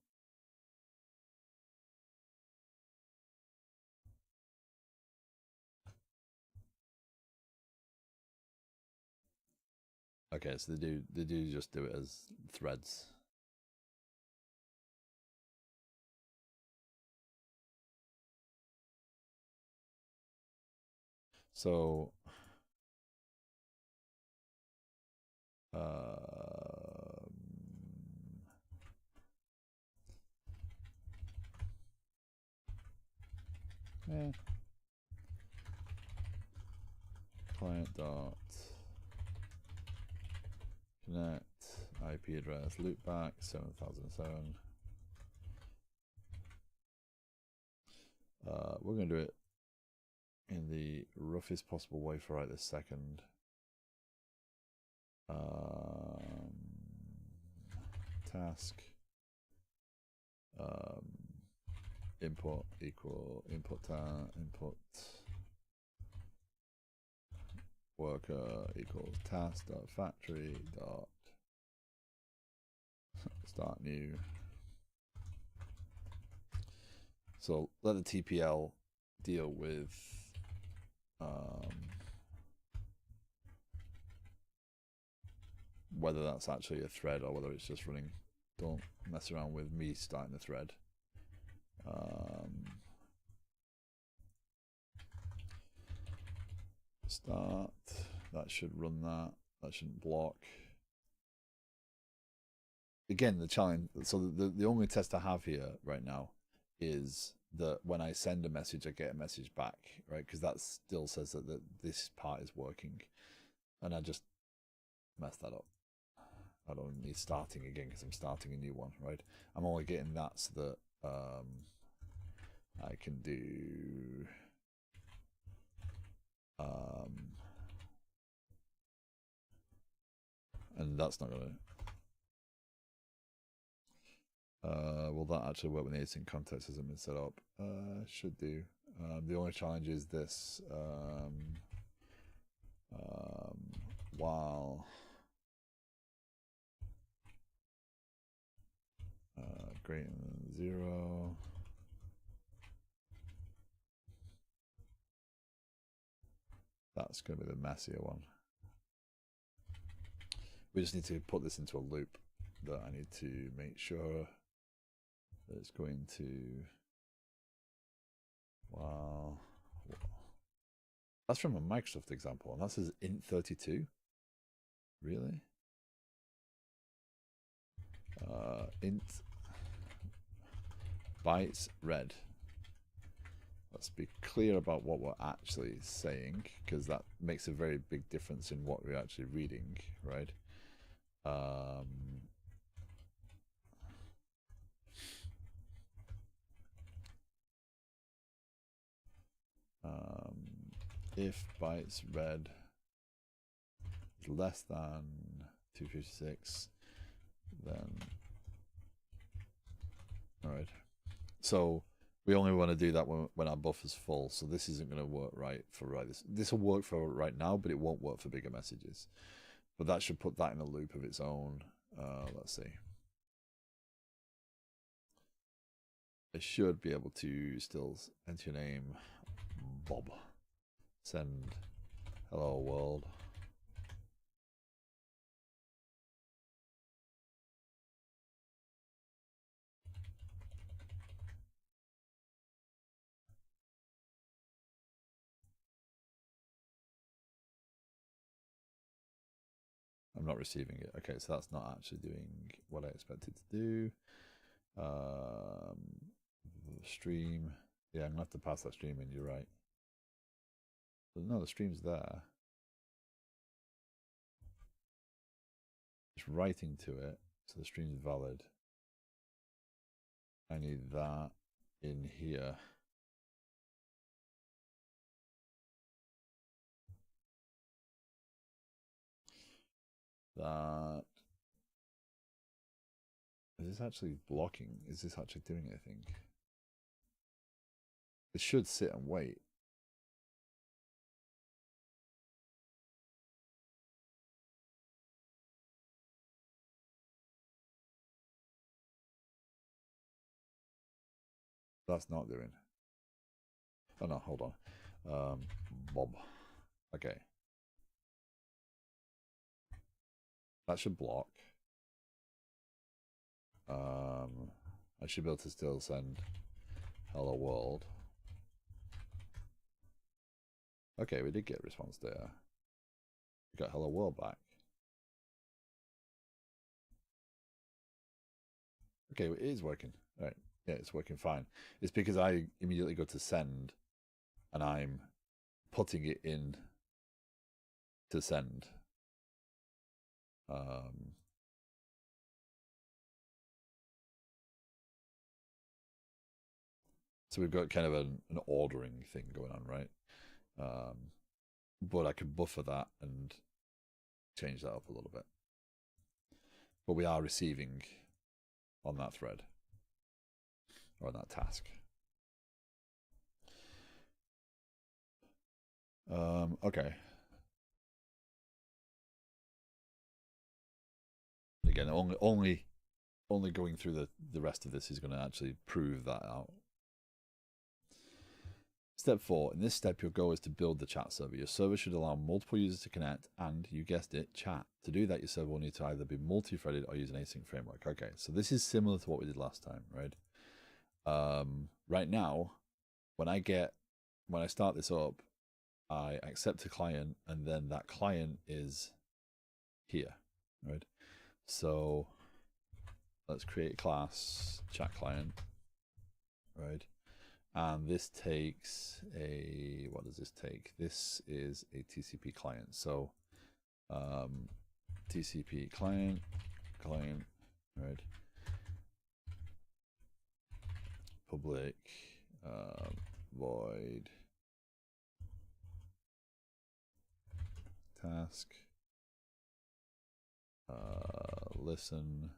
Okay, so they do just do it as threads. So yeah. Client dot connect IP address loopback 7007. We're going to do it in the roughest possible way for right this second. Task input equal input worker equals task dot factory dot start new. So let the TPL deal with whether that's actually a thread or whether it's just running. Don't mess around with me starting the thread. Start. That should run that. That shouldn't block. Again, the challenge. So the only test I have here right now is that when I send a message, I get a message back, right? Because that still says that this part is working, and I just messed that up. I don't need starting again because I'm starting a new one, right? I'm only getting that so that I can do and that's not gonna will that actually work when the async context hasn't been set up? Should do. The only challenge is this while greater than 0. That's going to be the messier one. We just need to put this into a loop that I need to make sure that it's going to. Wow. That's from a Microsoft example, and that says int32. Really? Int bytes red. Let's be clear about what we're actually saying, because that makes a very big difference in what we're actually reading, right? If bytes red is less than 256, then all right. So we only want to do that when our buffer's full. So this isn't going to work right for right. This will work for right now, but it won't work for bigger messages. But that should put that in a loop of its own. Let's see. I should be able to still enter your name, Bob. Send hello world. I'm not receiving it. Okay, so that's not actually doing what I expected to do. Stream. Yeah, I'm gonna have to pass that stream in, you're right. But no, the stream's there. It's writing to it, so the stream's valid. I need that in here. That is this actually blocking? Is this actually doing anything? It should sit and wait. That's not doing. Oh no, hold on. Bob. Okay. That should block. I should be able to still send hello world. Okay, we did get a response there. We got hello world back. Okay, it is working. All right. Yeah, it's working fine. It's because I immediately go to send and I'm putting it in to send. So we've got kind of an ordering thing going on, right? But I could buffer that and change that up a little bit. But we are receiving on that thread or on that task. Okay. Again, only going through the rest of this is going to actually prove that out. Step 4. In this step, your goal is to build the chat server. Your server should allow multiple users to connect and, you guessed it, chat. To do that, your server will need to either be multi-threaded or use an async framework. Okay, so this is similar to what we did last time, right? Right now, when I start this up, I accept a client, and then that client is here, right? So let's create a class chat client, right? And this takes a, what does this take? This is a TCP client. So TCP client, right? Public void task listen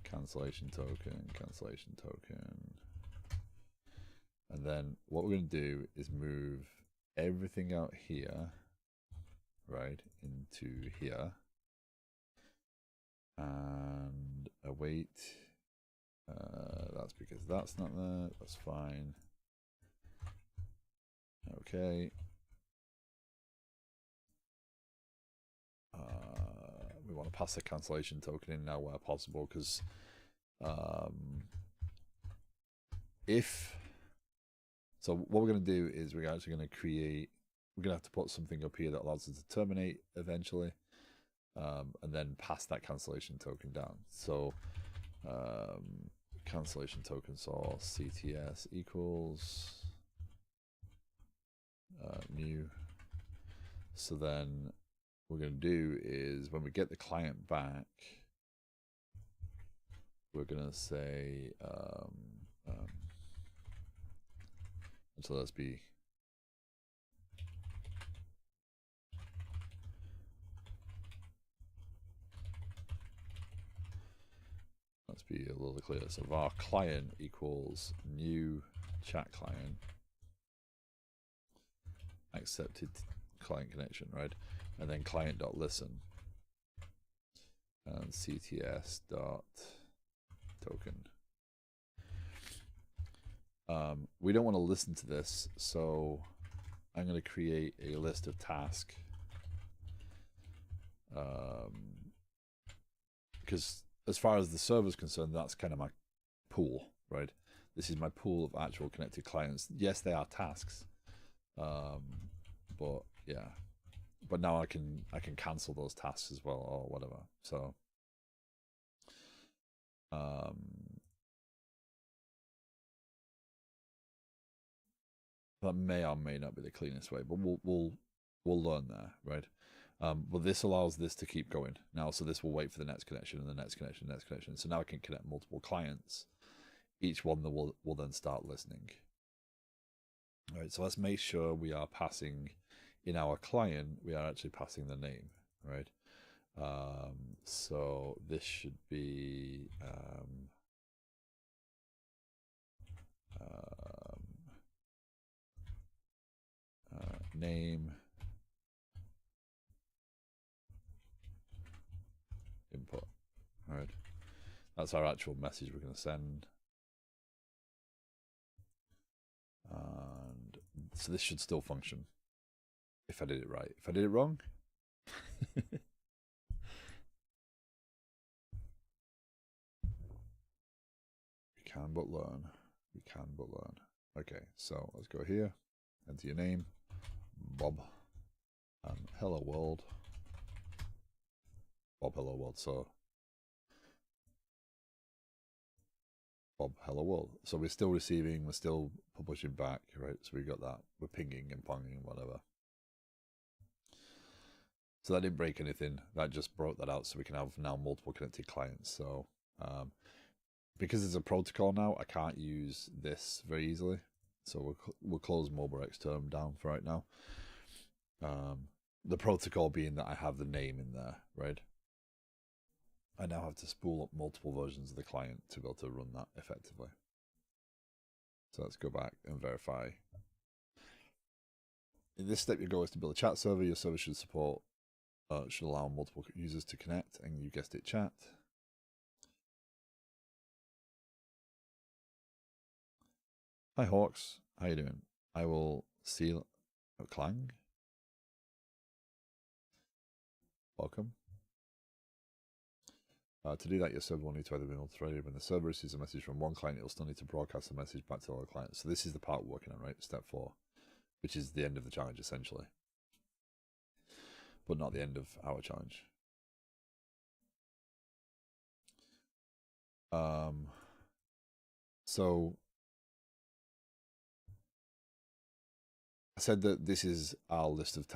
cancellation token. And then what we're going to do is move everything out here, right, into here, and await. That's because that's not there. That's fine. Okay. We want to pass the cancellation token in now where possible, because so what we're going to do is we're actually going to have to put something up here that allows us to terminate eventually, and then pass that cancellation token down. So cancellation token source CTS equals new. So then what we're going to do is when we get the client back, we're going to say so let's be a little clearer. So var client equals new chat client accepted client connection, right? And then client.listen and CTS dot token. We don't want to listen to this, so I'm going to create a list of tasks, because as far as the server is concerned, that's kind of my pool, right? This is my pool of actual connected clients. Yes, they are tasks, but yeah. but now I can cancel those tasks as well or whatever. So that may or may not be the cleanest way, but we'll learn there, right? But this allows this to keep going now. So this will wait for the next connection and the next connection, next connection. So now I can connect multiple clients. Each one that will then start listening. All right, so let's make sure we are passing in our client, we are actually passing the name, right? So this should be name input. All right, that's our actual message we're going to send. And so this should still function if I did it right. If I did it wrong, we can but learn. We can but learn. Okay, so let's go here. Enter your name, Bob. Hello world. Bob, hello world. So Bob, hello world. So we're still receiving, we're still publishing back, right? So we got that. We're pinging and ponging, whatever. So that didn't break anything. That just brought that out so we can have now multiple connected clients. So because it's a protocol now, I can't use this very easily. So we'll close MobileX term down for right now. The protocol being that I have the name in there, right? I now have to spool up multiple versions of the client to be able to run that effectively. So let's go back and verify. In this step, your goal is to build a chat server. Your server should support, should allow multiple users to connect, and you guessed it, chat. Hi Hawks, how you doing? I will seal Clang. Welcome. To do that, your server will need to either be multi-threaded. When the server receives a message from one client, it will still need to broadcast the message back to all the clients. So this is the part we're working on, right? Step 4, which is the end of the challenge, essentially. But not the end of our challenge. So I said that this is our list of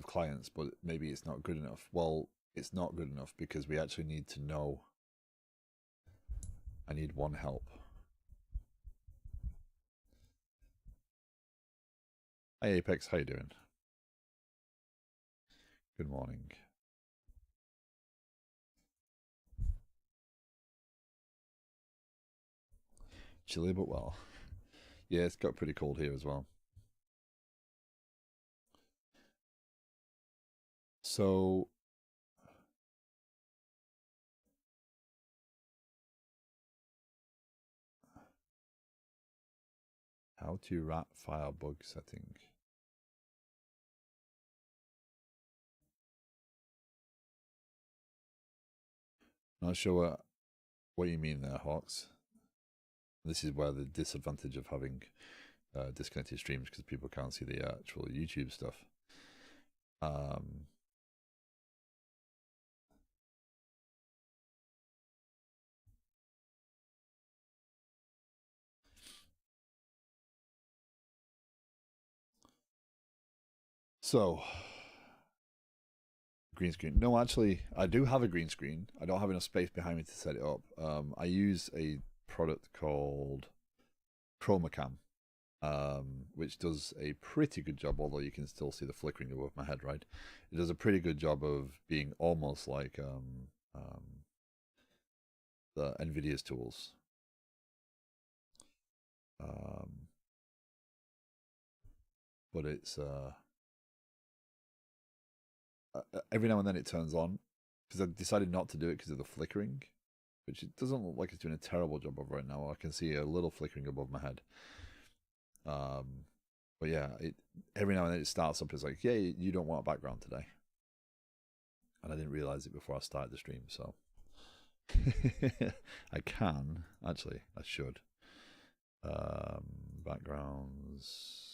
clients, but maybe it's not good enough. Well, it's not good enough because we actually need to know. I need one help. Hi Apex, how you doing? Good morning. Chilly but well. Yeah, it's got pretty cold here as well. So how to rat file bug setting. Not sure what you mean there, Hawks. This is where the disadvantage of having disconnected streams, because people can't see the actual YouTube stuff. So, green screen. No, actually, I do have a green screen. I don't have enough space behind me to set it up. I use a product called ChromaCam, which does a pretty good job, although you can still see the flickering above my head, right? It does a pretty good job of being almost like the NVIDIA's tools. But it's every now and then it turns on, because I decided not to do it because of the flickering, which it doesn't look like it's doing a terrible job of right now. I can see a little flickering above my head. But yeah, every now and then it starts up. It's like, yeah, you don't want a background today, and I didn't realize it before I started the stream. So I can actually, I should. Backgrounds.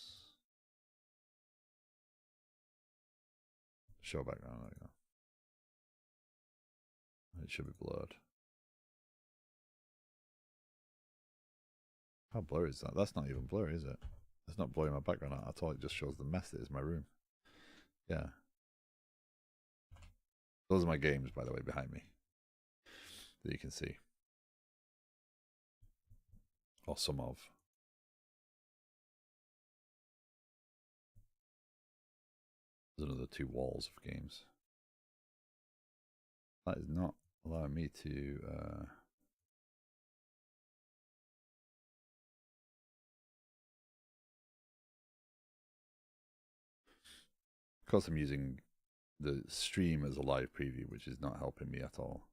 Show background. There we go. It should be blurred. How blurry is that? That's not even blurry, is it? It's not blurring my background out at all. It just shows the mess that is my room. Yeah. Those are my games, by the way, behind me that you can see. Or some of. There's another 2 walls of games. That is not allowing me to... Of course, I'm using the stream as a live preview, which is not helping me at all.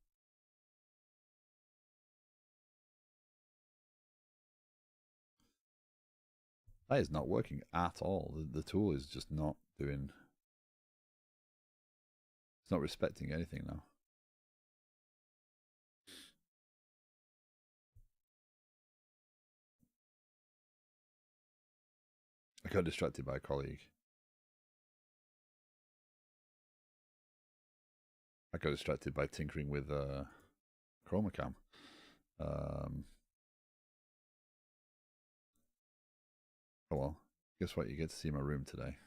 That is not working at all. The tool is just not doing... It's not respecting anything now. I got distracted by a colleague. I got distracted by tinkering with ChromaCam. Oh well, guess what? You get to see my room today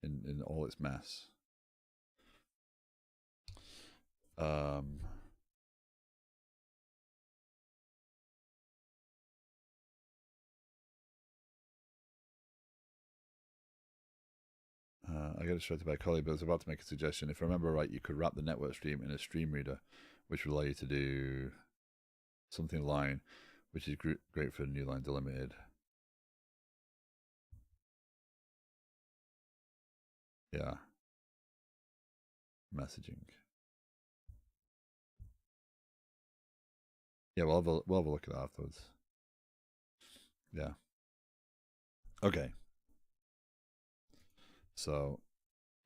in all its mess. I got distracted by a colleague, but I was about to make a suggestion. If I remember right, you could wrap the network stream in a stream reader, which would allow you to do something line, which is great for New Line Delimited. Yeah. Messaging. Yeah, we'll have a look at that afterwards. Yeah. Okay. So,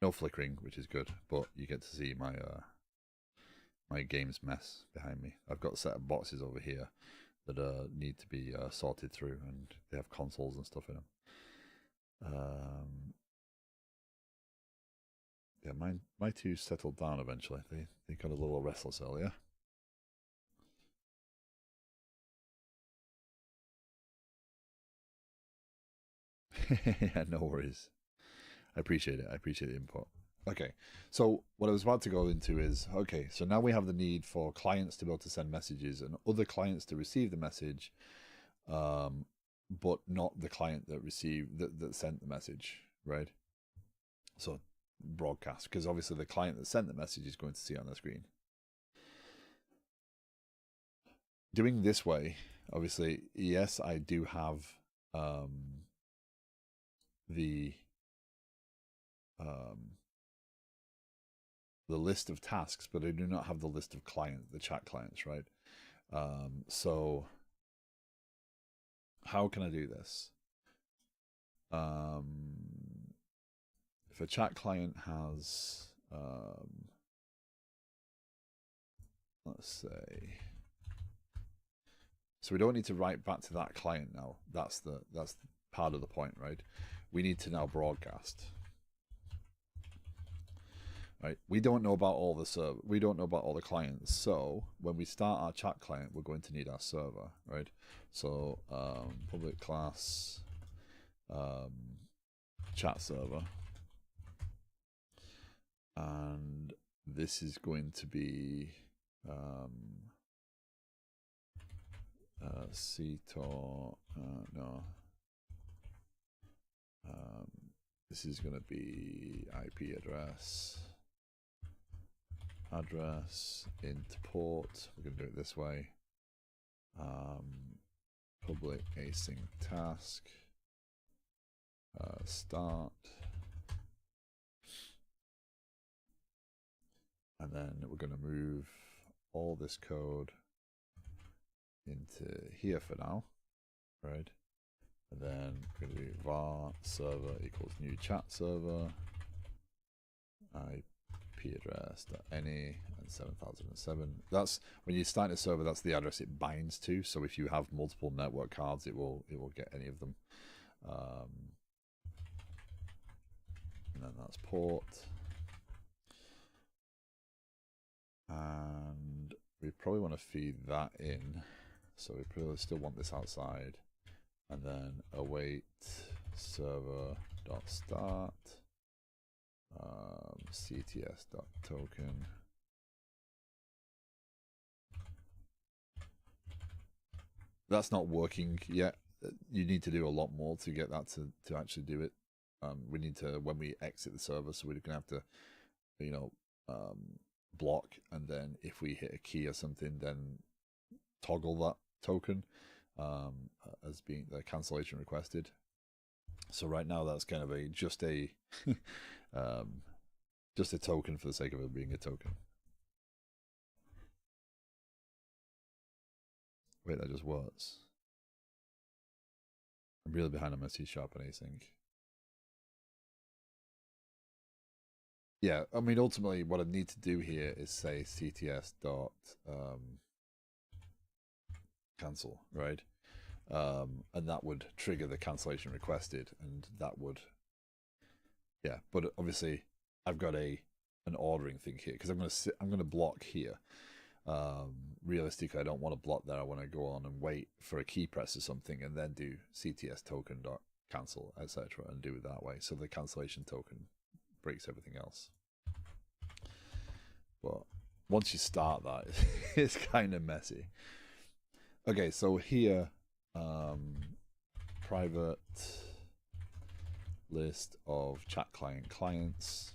no flickering, which is good, but you get to see my my game's mess behind me. I've got a set of boxes over here that need to be sorted through, and they have consoles and stuff in them. Yeah, my 2 settled down eventually. They got a little restless earlier. Yeah, no worries. I appreciate it. I appreciate the input. Okay, so what I was about to go into is, okay, so now we have the need for clients to be able to send messages and other clients to receive the message, but not the client that sent the message, right? So broadcast, because obviously the client that sent the message is going to see it on the screen. Doing this way, obviously, yes, I do have the list of tasks, but I do not have the list of the chat clients, right? So how can I do this? If a chat client has, let's say, so we don't need to write back to that client now. That's part of the point, right? We need to now broadcast. Right? We don't know about all the server. We don't know about all the clients. So when we start our chat client, we're going to need our server, right? So public class chat server, and this is going to be CTOR. No. This is going to be IP address int port. We're going to do it this way. Public async task start, and then we're going to move all this code into here for now, right? And then we're going to do var server equals new chat server, IP address .any and 7007. That's when you start a server, that's the address it binds to. So if you have multiple network cards, it will get any of them. And then that's port. we probably want to feed that in. So we probably still want this outside. And then await server dot start cts dot token. That's not working yet. You need to do a lot more to get that to actually do it. We need to, when we exit the server, so we're gonna have to, you know, block, and then if we hit a key or something, then toggle that token as being the cancellation requested. So right now that's kind of a just a token for the sake of it being a token. Wait, that just works. I'm really behind on my C# and async. Yeah, I mean, ultimately, what I need to do here is say cts dot cancel, right? And that would trigger the cancellation requested, and that would, yeah. But obviously, I've got an ordering thing here because I'm gonna block here. Realistically, I don't want to block there. I want to go on and wait for a key press or something, and then do cts token dot cancel, etc., and do it that way. So the cancellation token breaks everything else. But once you start that, it's kind of messy. Okay, so here, private list of chat client clients.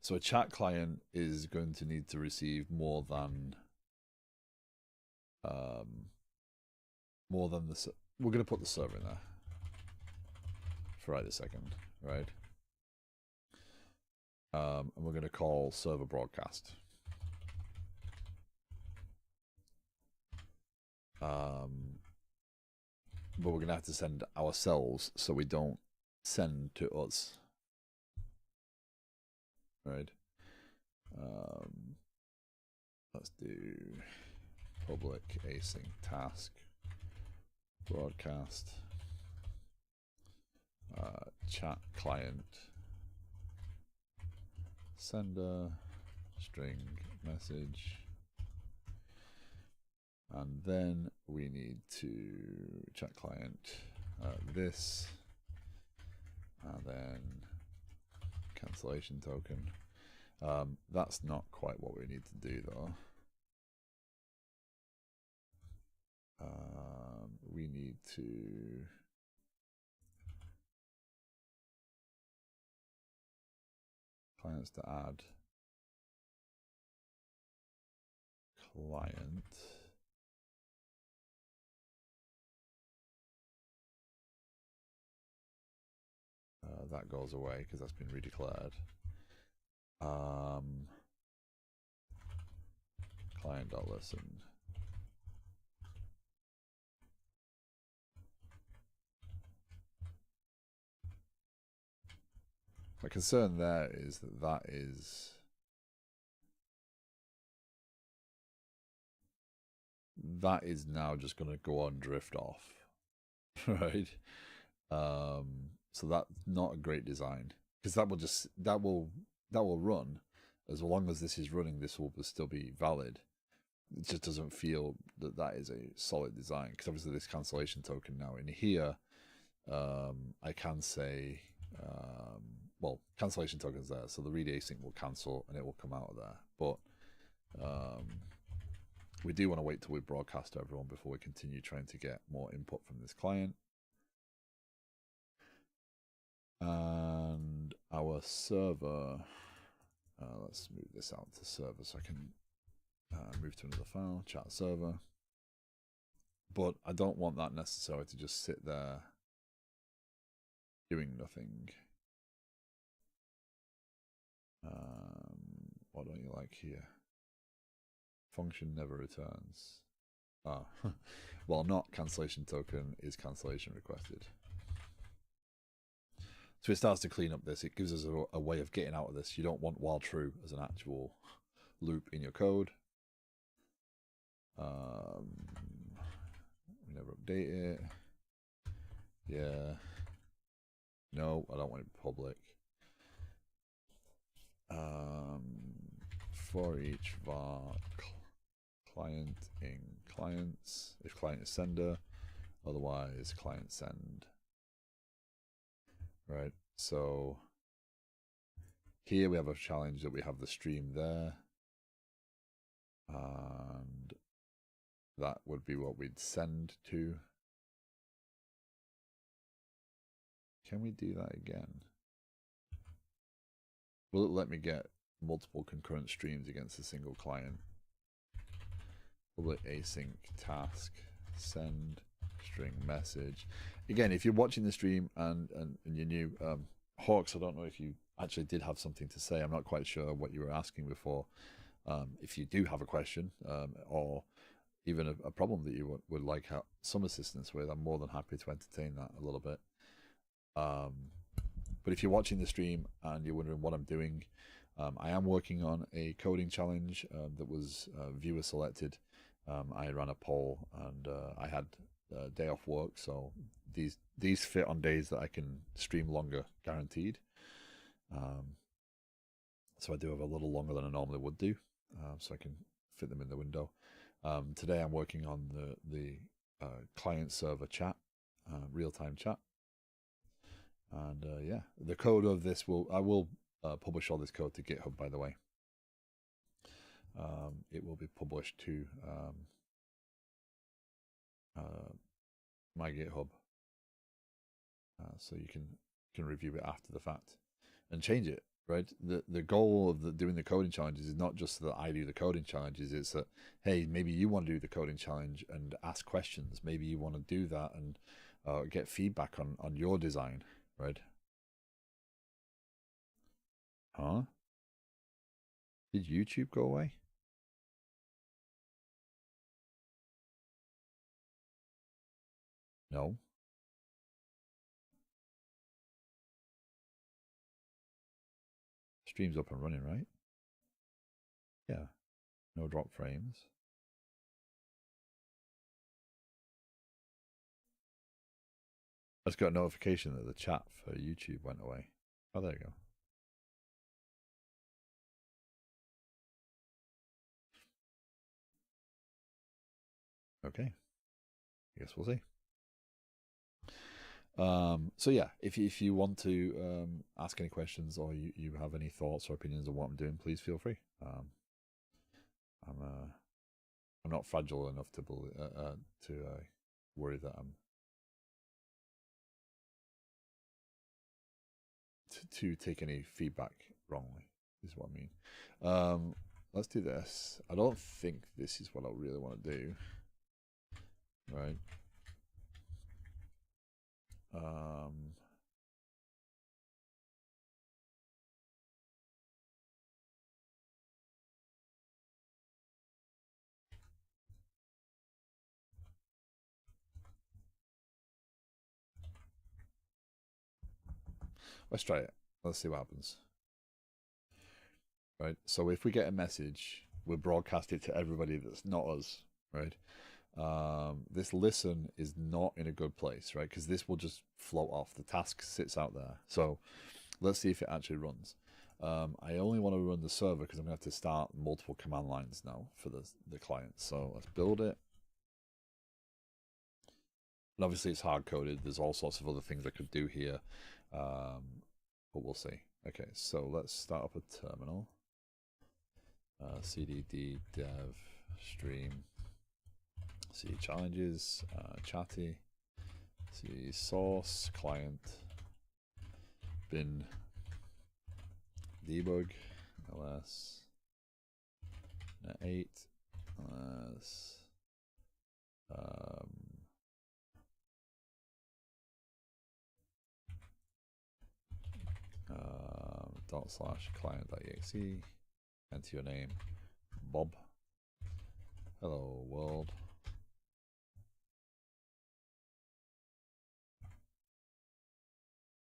So a chat client is going to need to receive more than the. We're going to put the server in there for right this second, right? And we're going to call server broadcast. But we're going to have to send ourselves, so we don't send to us, right? Let's do public async task broadcast chat client sender string message, and then we need to chat client this, and then cancellation token. That's not quite what we need to do though. We need to clients to add client. That goes away because that's been redeclared. Client.listen. My concern there is that is now just going to go on drift off, right? So that's not a great design, because that will run as long as this is running. This will still be valid. It just doesn't feel that is a solid design, because obviously this cancellation token now in here, I can say, well, cancellation token's there, so the read async will cancel and it will come out of there. But we do want to wait till we broadcast to everyone before we continue trying to get more input from this client. And our server, let's move this out to server so I can move to another file, chat server. But I don't want that necessarily to just sit there doing nothing. What don't you like here? Function never returns. Well, not cancellation token is cancellation requested. So it starts to clean up this. It gives us a way of getting out of this. You don't want while true as an actual loop in your code. We never update it. Yeah. No, I don't want it public. for each var client in clients, if client is sender, otherwise client send. Right, so here we have a challenge that we have the stream there, and that would be what we'd send to. Can we do that again? Will it let me get multiple concurrent streams against a single client? Public async task, send string message. Again, if you're watching the stream and you're new, Hawks, I don't know if you actually did have something to say. I'm not quite sure what you were asking before. If you do have a question or even a problem that you would like some assistance with, I'm more than happy to entertain that a little bit. But if you're watching the stream and you're wondering what I'm doing, I am working on a coding challenge that was viewer selected. I ran a poll and I had a day off work, so these fit on days that I can stream longer, guaranteed. So I do have a little longer than I normally would do, so I can fit them in the window. Today I'm working on the client server chat, real-time chat. And yeah, the code of this I will publish all this code to GitHub, by the way. It will be published to my GitHub, so you can review it after the fact and change it. Right. The goal of doing the coding challenges is not just that I do the coding challenges. It's that, hey, maybe you want to do the coding challenge and ask questions. Maybe you want to do that and get feedback on your design. Right? Huh? Did YouTube go away? No. Stream's up and running, right? Yeah. No drop frames. I just got a notification that the chat for YouTube went away. Oh, there you go. Okay. I guess we'll see. So yeah, if you want to ask any questions or you have any thoughts or opinions on what I'm doing, please feel free. I'm not fragile enough to worry that I'm to take any feedback wrongly, is what I mean. Let's do this. I don't think this is what I really want to do. Right. Let's try it. Let's see what happens. Right. So if we get a message, we'll broadcast it to everybody that's not us. Right. This listen is not in a good place, right? Because this will just float off. The task sits out there. So let's see if it actually runs. I only want to run the server because I'm going to have to start multiple command lines now for the client. So let's build it. And obviously it's hard coded. There's all sorts of other things I could do here, but we'll see. Okay, so let's start up a terminal. cdd dev stream cd challenges, chatty, cd source client bin debug ls net8 ls /client.exe, enter your name, Bob. Hello world.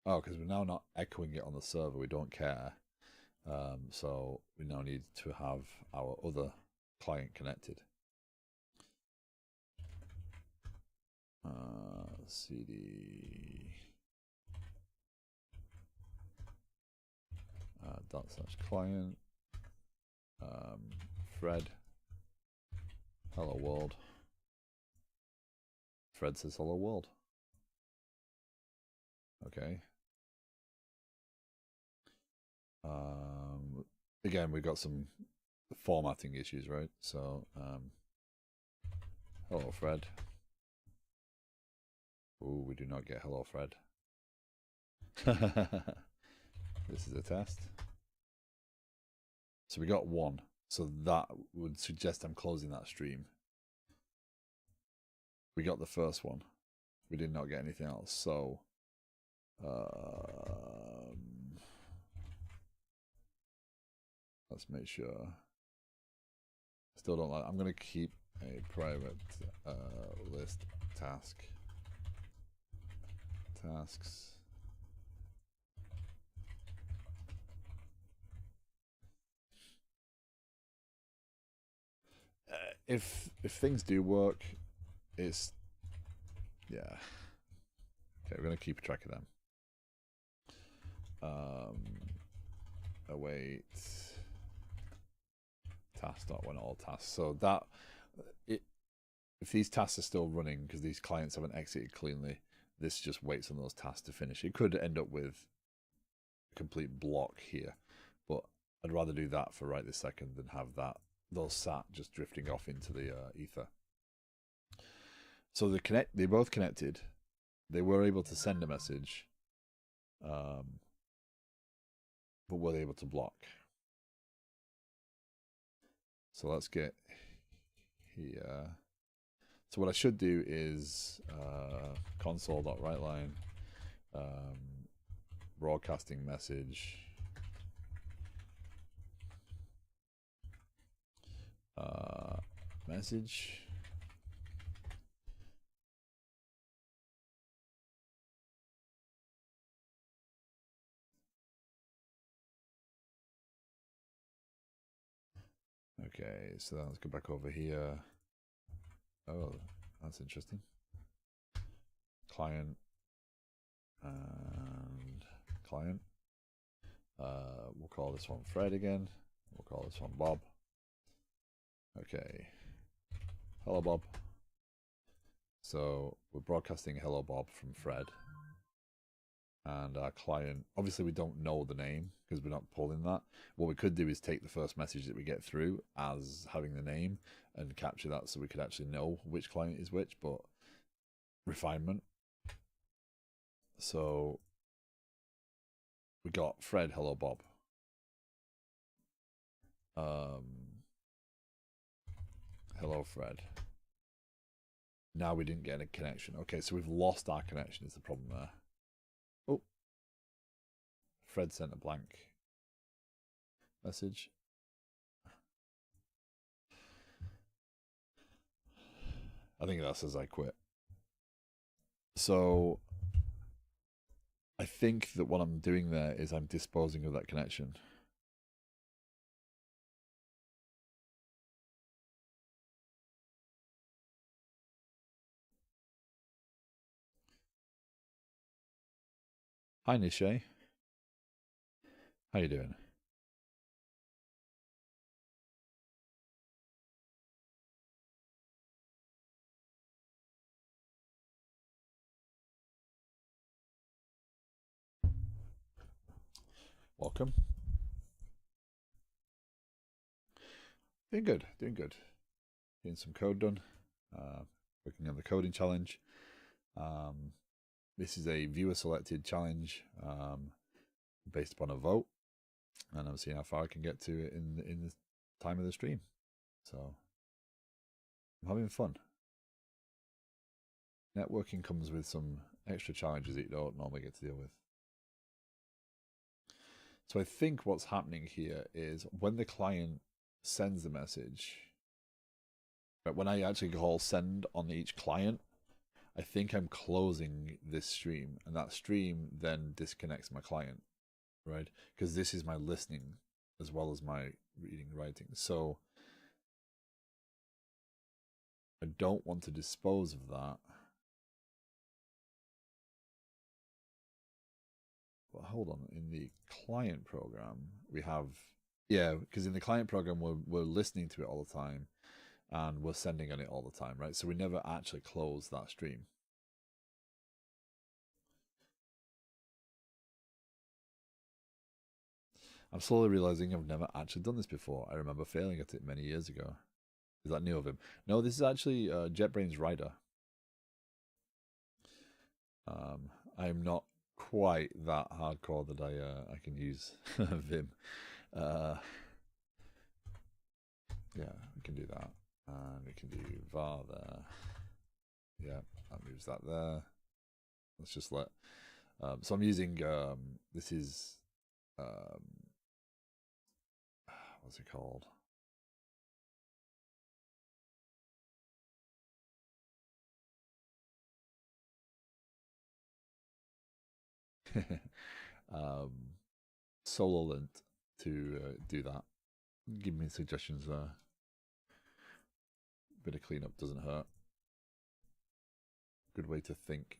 Oh, because we're now not echoing it on the server, we don't care. So we now need to have our other client connected. cd /client Fred, hello world. Fred says hello world. Okay. Again, we've got some formatting issues, right? So, hello Fred. Ooh, we do not get hello Fred. This is a test. So we got one. So that would suggest I'm closing that stream. We got the first one. We did not get anything else. So, let's make sure. Still don't like. I'm gonna keep a private list task. Tasks. If things do work, it's yeah. Okay, we're gonna keep track of them. Await task.when all tasks. So that if these tasks are still running because these clients haven't exited cleanly, this just waits on those tasks to finish. It could end up with a complete block here, but I'd rather do that for right this second than have those sat just drifting off into the ether. So they both connected. They were able to send a message, but were they able to block? So let's get here. So what I should do is console.writeline broadcasting message message. Okay, so let's go back over here. Oh, that's interesting. Client and client. We'll call this one Fred again. We'll call this one Bob. Okay. Hello, Bob. So we're broadcasting hello, Bob from Fred. And our client, obviously we don't know the name because we're not pulling that. What we could do is take the first message that we get through as having the name and capture that so we could actually know which client is which, but refinement. So we got Fred, hello, Bob. Hello, Fred. Now we didn't get a connection. Okay, so we've lost our connection is the problem there. Oh. Fred sent a blank message. I think that says I quit. So I think that what I'm doing there is I'm disposing of that connection. Hi, Nishay. How you doing? Welcome. Doing good, doing good. Getting some code done. Working on the coding challenge. This is a viewer selected challenge based upon a vote, and I'm seeing how far I can get to it in the time of the stream. So I'm having fun. Networking comes with some extra challenges that you don't normally get to deal with. So I think what's happening here is when the client sends the message, but when I actually call send on each client, I think I'm closing this stream, and that stream then disconnects my client, right? Because this is my listening as well as my reading and writing. So I don't want to dispose of that. But hold on, in the client program, we have Yeah, because in the client program, we're listening to it all the time, and we're sending on it all the time, right? So we never actually close that stream. I'm slowly realizing I've never actually done this before. I remember failing at it many years ago. Is that new of him? No, this is actually JetBrains Rider. I'm not quite that hardcore that I can use Vim. Yeah, we can do that, and we can do var there. Yeah, that moves that there. Let's just let. So I'm using this is what's it called? SoloLint to do that. Give me suggestions there. Bit of cleanup doesn't hurt. Good way to think.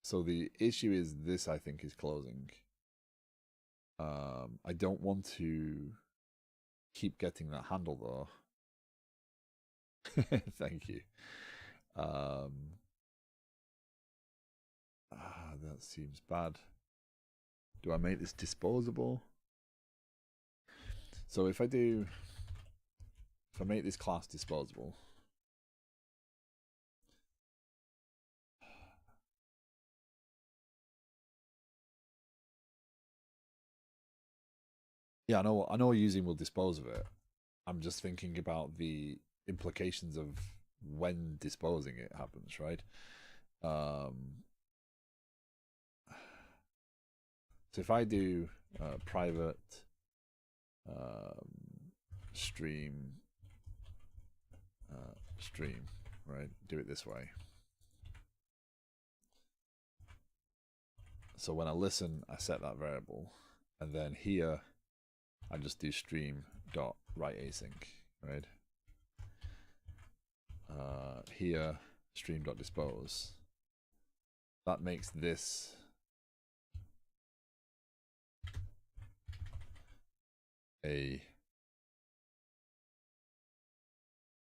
So the issue is this, I think, is closing. I don't want to keep getting that handle though. Thank you. That seems bad. Do I make this disposable? So if I make this class disposable, yeah, I know using will dispose of it. I'm just thinking about the implications of when disposing it happens, right? So if I do private stream, right? Do it this way. So when I listen, I set that variable, and then here I just do stream dot write async, right? Here stream dot dispose. That makes this a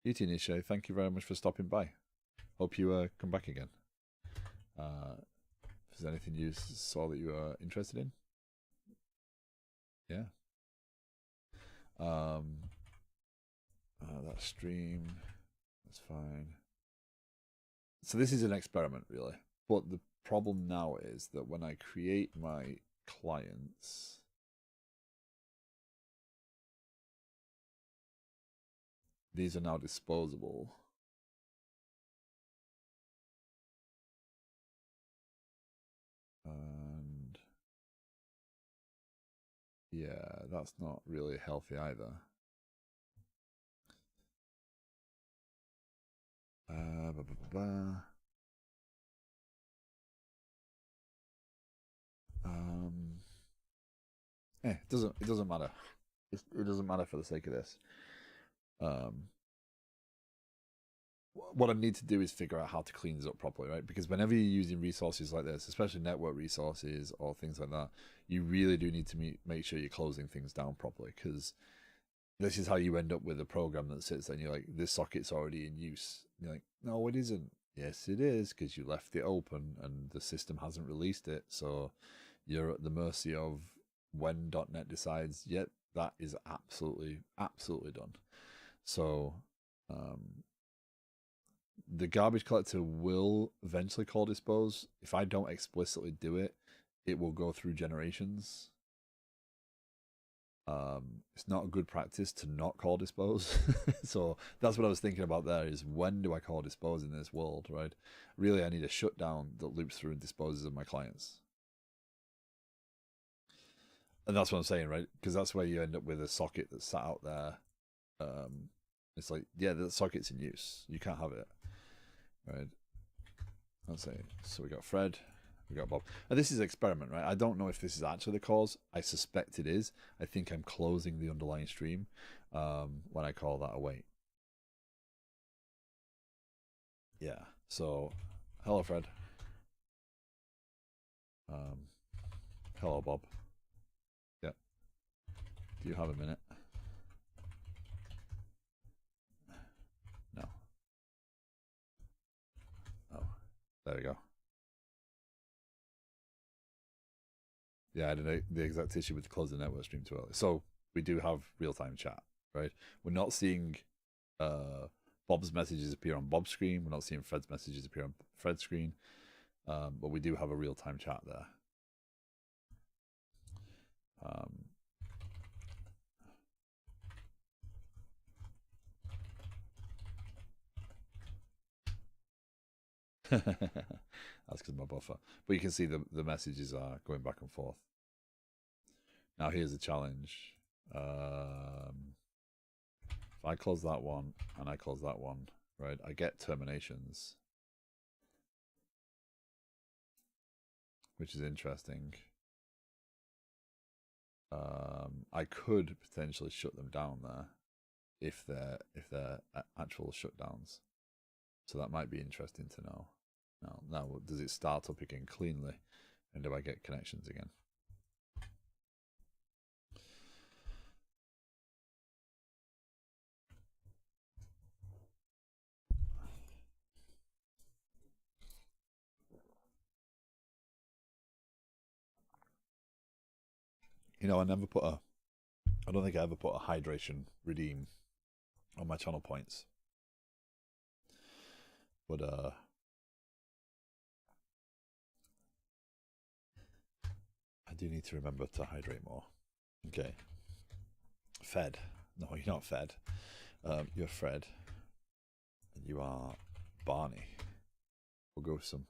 beauty niche. Thank you very much for stopping by. Hope you come back again. If there's anything you saw that you are interested in, yeah. That stream, that's fine. So this is an experiment, really. But the problem now is that when I create my clients, these are now disposable. And yeah, that's not really healthy either. It doesn't matter. It doesn't matter for the sake of this. What I need to do is figure out how to clean this up properly, right? Because whenever you're using resources like this, especially network resources or things like that, you really do need to make sure you're closing things down properly, because this is how you end up with a program that sits there and you're like, this socket's already in use. And you're like, no, it isn't. Yes, it is, because you left it open and the system hasn't released it. So you're at the mercy of when .NET decides, yep, that is absolutely done. So the garbage collector will eventually call dispose. If I don't explicitly do it, it will go through generations. It's not a good practice to not call dispose. So that's what I was thinking about there, is when do I call dispose in this world, right? Really, I need a shutdown that loops through and disposes of my clients. And that's what I'm saying, right? Because that's where you end up with a socket that's sat out there. It's like, yeah, the socket's in use. You can't have it, right? Let's see. So we got Fred, we got Bob. And this is an experiment, right? I don't know if this is actually the cause. I suspect it is. I think I'm closing the underlying stream when I call that await. Yeah. So, hello, Fred. Hello, Bob. Yeah. Do you have a minute? No. Oh, there we go. Yeah, I had the exact issue with closing the network stream too early. So we do have real-time chat, right? We're not seeing Bob's messages appear on Bob's screen. We're not seeing Fred's messages appear on Fred's screen. But we do have a real-time chat there. That's because of my buffer. But you can see the messages are going back and forth. Now here's the challenge. If I close that one and I close that one, right, I get terminations, which is interesting. I could potentially shut them down there if they're actual shutdowns. So that might be interesting to know. Now, does it start up again cleanly, and do I get connections again? You know, I don't think I ever put a hydration redeem on my channel points. But I do need to remember to hydrate more. Okay. Fed. No, you're not Fed. You're Fred. And you are Barney. We'll go with some.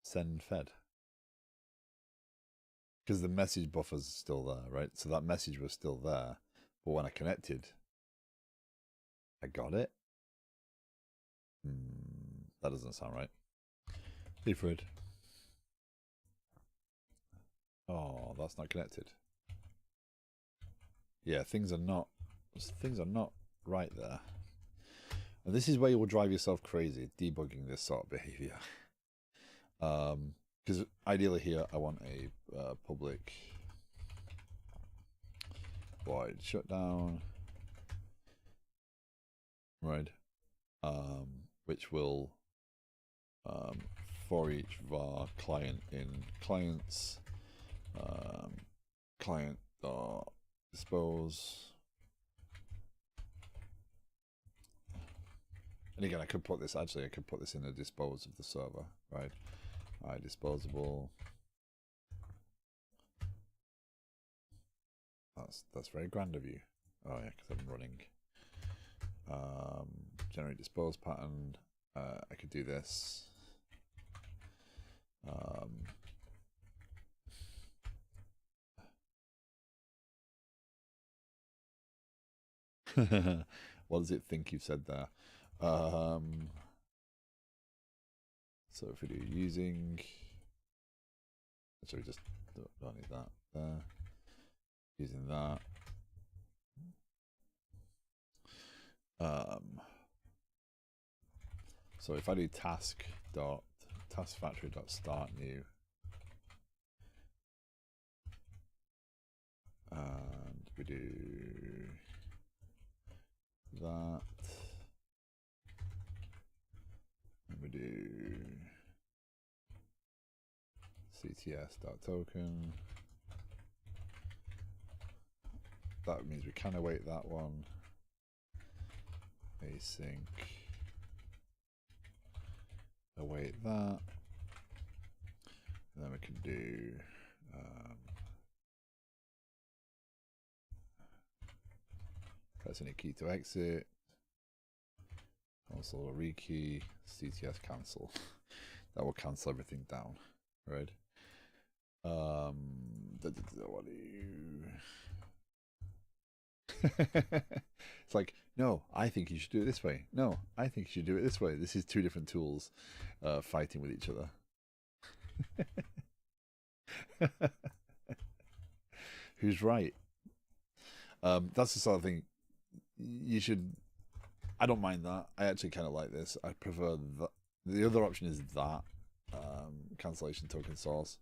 Send Fed. Because the message buffer's still there, right? So that message was still there. But when I connected, I got it. That doesn't sound right. Hey, Fred. Oh, that's not connected. Yeah, things are not right there. And this is where you will drive yourself crazy, debugging this sort of behavior. Because ideally here I want a public void shutdown, right? Which will for each var client in clients client dispose. And again, I could put this in the dispose of the server, right? Disposable. That's very grand of you. Oh yeah, because I'm running. Generate dispose pattern. I could do this. What does it think you've said there? So if we do using, so we just don't need that there. Using that. So if I do task factory dot start new, and we do that, and we do cts.token. That means we can await that one. Async. Await that. And then we can do press any key to exit. Also a rekey, CTS cancel. That will cancel everything down, right? What do you? It's like, no, I think you should do it this way. No, I think you should do it this way. This is two different tools fighting with each other. Who's right? That's the sort of thing you should. I don't mind that. I actually kind of like this. I prefer that. The other option is that cancellation token source.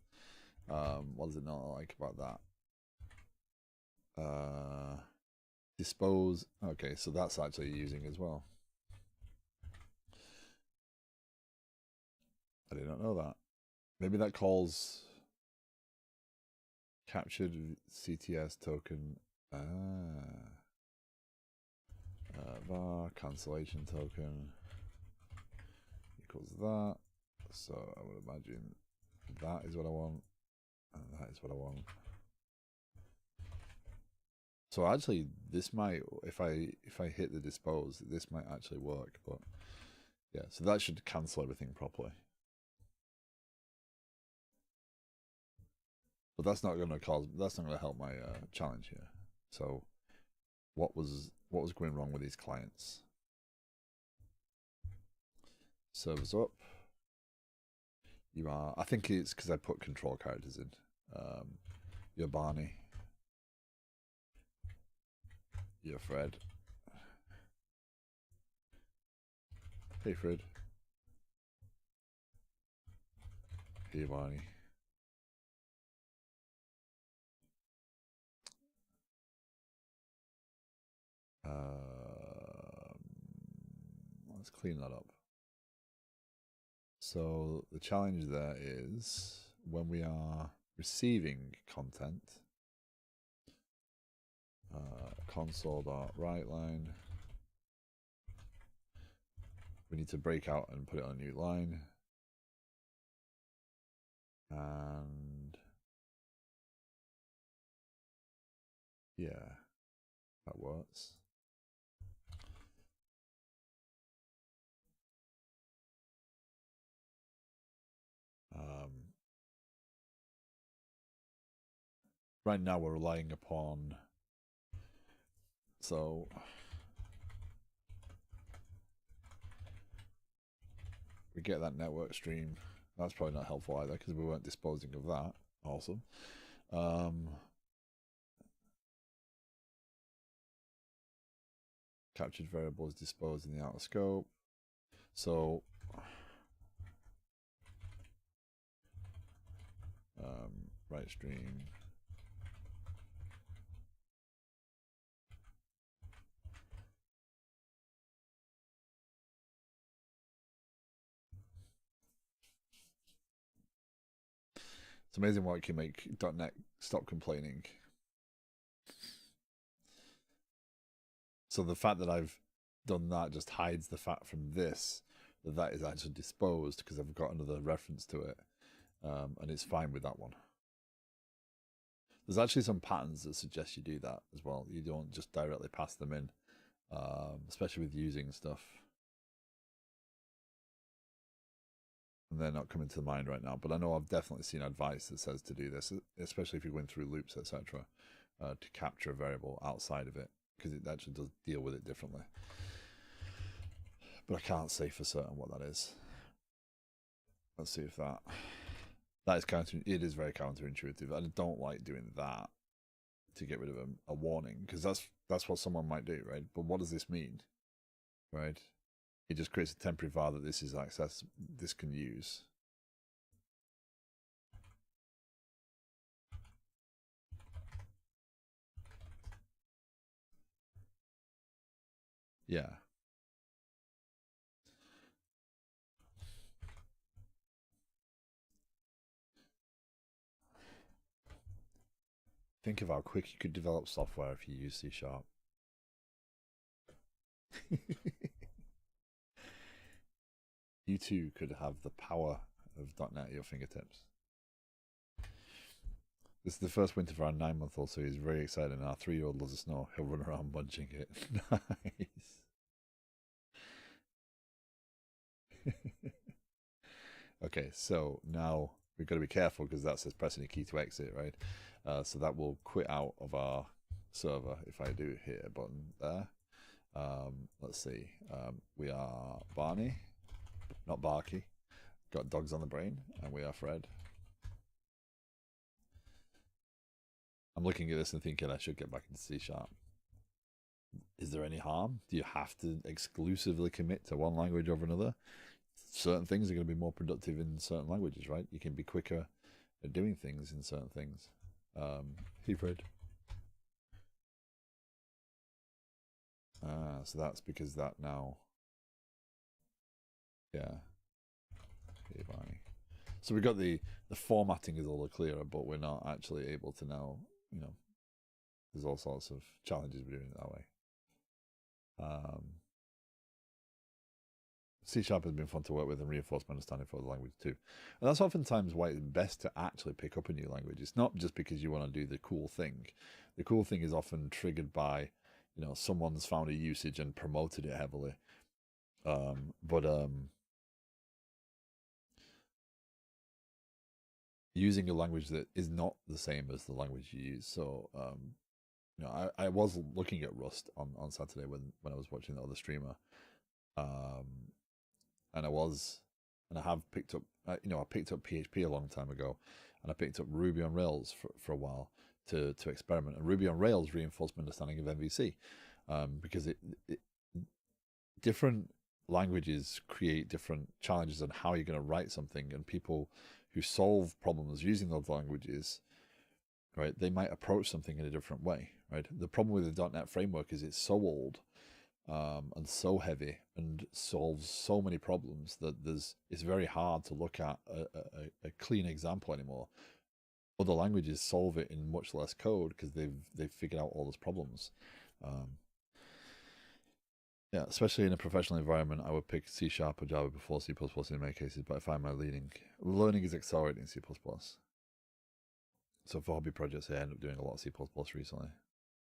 What does it not like about that? Dispose. Okay, so that's actually using as well. I did not know that. Maybe that calls captured CTS token. Var cancellation token equals that. So I would imagine that is what I want, and that is what I want. So actually, this might, if I hit the dispose, this might actually work. But yeah, so that should cancel everything properly. But that's not going to cause. That's not going to help my challenge here. So what was going wrong with these clients? Servers up. You are. I think it's because I put control characters in. You're Barney. You're Fred. Hey Fred. Hey Barney. Let's clean that up. So the challenge there is when we are receiving content, console.writeLine, we need to break out and put it on a new line. And yeah, that works. Right now we're relying upon, so we get that network stream. That's probably not helpful either because we weren't disposing of that. Awesome. Captured variables disposed in the outer scope. So write stream. It's amazing what it can make .NET stop complaining. So the fact that I've done that just hides the fact from this that is actually disposed because I've got another reference to it, and it's fine with that one. There's actually some patterns that suggest you do that as well. You don't just directly pass them in, especially with using stuff. And they're not coming to mind right now, but I know I've definitely seen advice that says to do this, especially if you're going through loops, etc., to capture a variable outside of it, because it actually does deal with it differently. But I can't say for certain what that is. Let's see if that is counter. It is very counterintuitive. I don't like doing that to get rid of a warning, because that's what someone might do, right? But what does this mean, right? It just creates a temporary var that this is access. This can use. Yeah. Think of how quick you could develop software if you use C#. You too could have the power of .NET at your fingertips. This is the first winter for our 9-month-old, so he's very excited, and our 3-year-old loves the snow. He'll run around munching it. Nice. Okay, so now we've got to be careful because that says pressing a key to exit, right? So that will quit out of our server if I do hit a button there. Let's see. We are Barney, not Barky. Got dogs on the brain, and we are Fred. I'm looking at this and thinking I should get back into C#. Is there any harm? Do you have to exclusively commit to one language over another? Certain things are going to be more productive in certain languages, right? You can be quicker at doing things in certain things. Hey, Fred. So that's because that now, yeah. So we got the formatting is all the clearer, but we're not actually able to now, there's all sorts of challenges with doing it that way. C# has been fun to work with and reinforce my understanding for the language too. And that's oftentimes why it's best to actually pick up a new language. It's not just because you want to do the cool thing. The cool thing is often triggered by, someone's found a usage and promoted it heavily. But using a language that is not the same as the language you use. So, I was looking at Rust on Saturday when I was watching the other streamer. And I have picked up, I picked up PHP a long time ago, and I picked up Ruby on Rails for a while to experiment. And Ruby on Rails reinforced my understanding of MVC, because different languages create different challenges on how you're going to write something, and people who solve problems using those languages, right, they might approach something in a different way, right? The problem with the .NET framework is it's so old, and so heavy and solves so many problems that it's very hard to look at a clean example anymore. Other languages solve it in much less code because they've figured out all those problems. Yeah, especially in a professional environment, I would pick C# or Java before C++ in many cases, but I find my learning is accelerating C++. So for hobby projects, I end up doing a lot of C++ recently.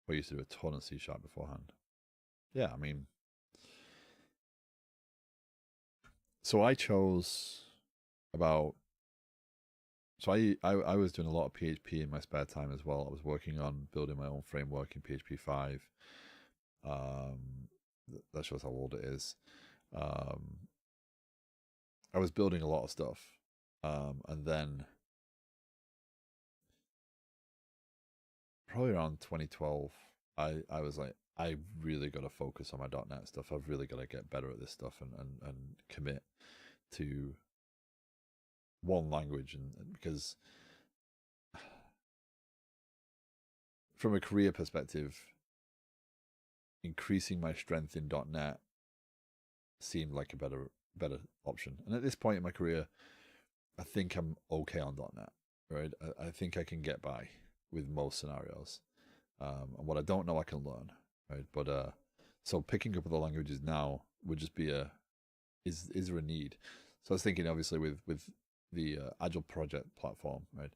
I used to do a ton of C# beforehand. Yeah, I mean, so I chose about. So I was doing a lot of PHP in my spare time as well. I was working on building my own framework in PHP 5. That shows how old it is. I was building a lot of stuff, and then probably around 2012, I was like, I really got to focus on my .NET stuff. I've really got to get better at this stuff and commit to one language, and because from a career perspective, increasing my strength in .NET seemed like a better option. And at this point in my career, I think I'm okay on .NET, right? I think I can get by with most scenarios. And what I don't know, I can learn, right? But so picking up other languages now would just be is there a need? So I was thinking, obviously, with the Agile project platform, right?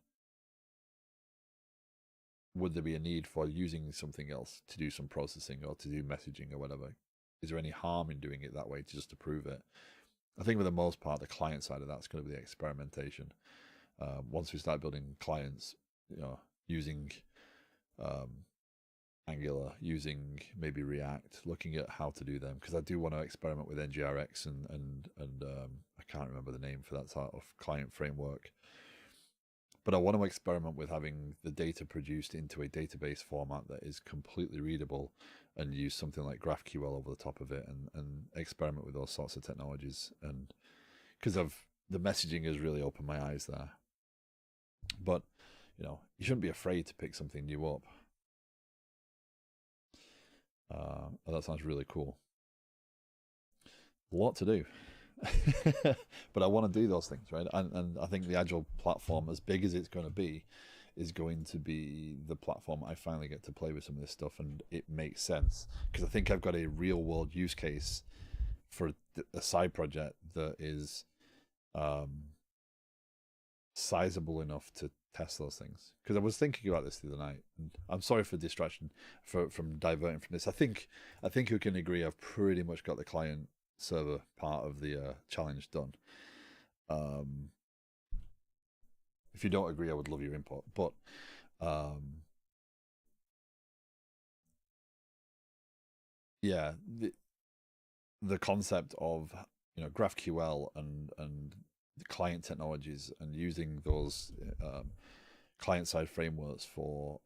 Would there be a need for using something else to do some processing or to do messaging or whatever? Is there any harm in doing it that way just to prove it? I think for the most part, the client side of that's going to be the experimentation. Once we start building clients, using Angular, using maybe React, looking at how to do them, because I do want to experiment with NGRX and I can't remember the name for that sort of client framework. But I want to experiment with having the data produced into a database format that is completely readable, and use something like GraphQL over the top of it, and experiment with those sorts of technologies. And because of the messaging has really opened my eyes there. But you shouldn't be afraid to pick something new up. That sounds really cool. A lot to do. But I want to do those things, right? And I think the Agile platform, as big as it's going to be, is going to be the platform I finally get to play with some of this stuff, and it makes sense because I think I've got a real world use case for a side project that is sizable enough to test those things. Because I was thinking about this the other night, and I'm sorry for distraction, from diverting from this. I think we can agree I've pretty much got the client server part of the challenge done. If you don't agree, I would love your input. But yeah, the concept of GraphQL and client technologies, and using those client side frameworks for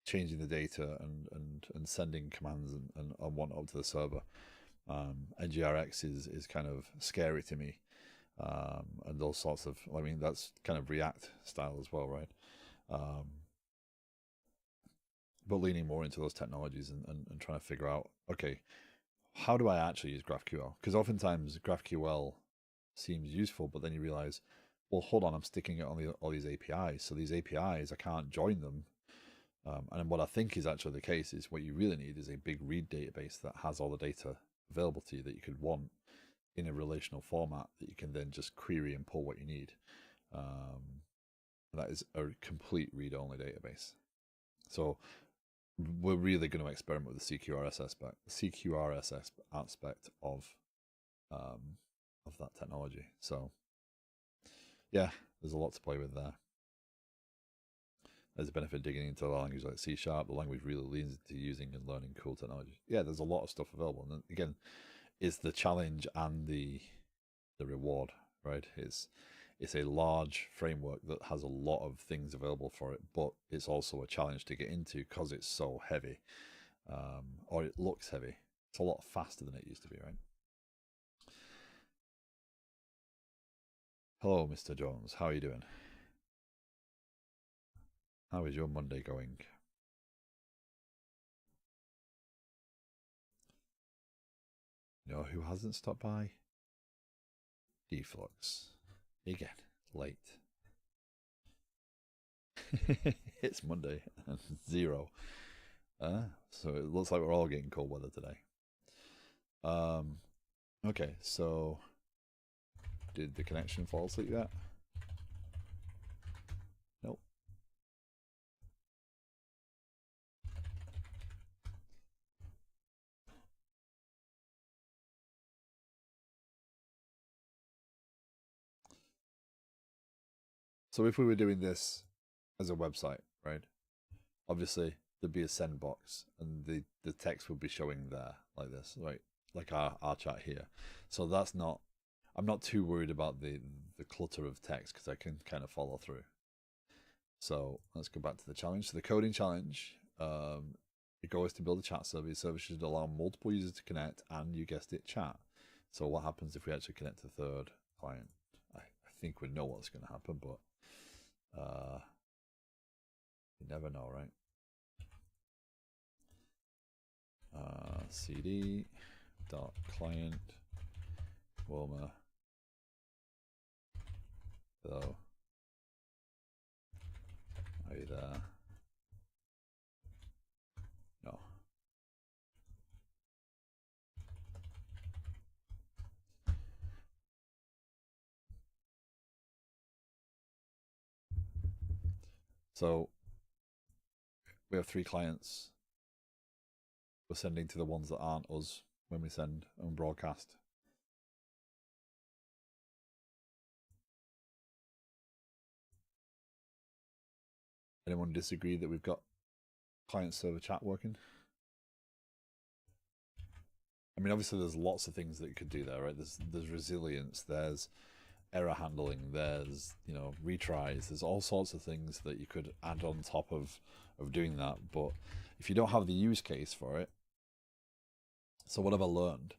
changing the data and sending commands and whatnot to the server. NGRX is kind of scary to me, and those sorts of. I mean, that's kind of React style as well, right? but leaning more into those technologies and trying to figure out, okay, how do I actually use GraphQL? Because oftentimes GraphQL seems useful, but then you realize, well, hold on, I'm sticking it on all these APIs. So these APIs, I can't join them. And what I think is actually the case is what you really need is a big read database that has all the data available to you that you could want in a relational format that you can then just query and pull what you need. That is a complete read-only database. So we're really going to experiment with the CQRS aspect of that technology. So yeah, there's a lot to play with there. There's a benefit digging into a language like C#. The language really leans into using and learning cool technology. Yeah, there's a lot of stuff available. And again, it's the challenge and the reward, right? It's a large framework that has a lot of things available for it, but it's also a challenge to get into because it's so heavy, or it looks heavy. It's a lot faster than it used to be, right? Hello, Mr. Jones. How are you doing? How is your Monday going? You know who hasn't stopped by? Deflux. Again, late. It's Monday and 0. So it looks like we're all getting cold weather today. Okay, so did the connection fall asleep yet? Nope. So if we were doing this as a website, right? Obviously there'd be a send box and the text would be showing there like this, right? Like our chat here. So that's not, I'm not too worried about the clutter of text because I can kind of follow through. So let's go back to the challenge. So the coding challenge, the goal is to build a chat server. The server should allow multiple users to connect and, you guessed it, chat. So what happens if we actually connect to the third client? I think we know what's going to happen, but you never know, right? CD dot client Wilma. Hello. Are you there? No. So we have 3 clients. We're sending to the ones that aren't us when we send and broadcast. Anyone disagree that we've got client server chat working? I mean, obviously there's lots of things that you could do there, right? There's resilience, there's error handling, there's, you know, retries, there's all sorts of things that you could add on top of doing that. But if you don't have the use case for it, so what have I learned?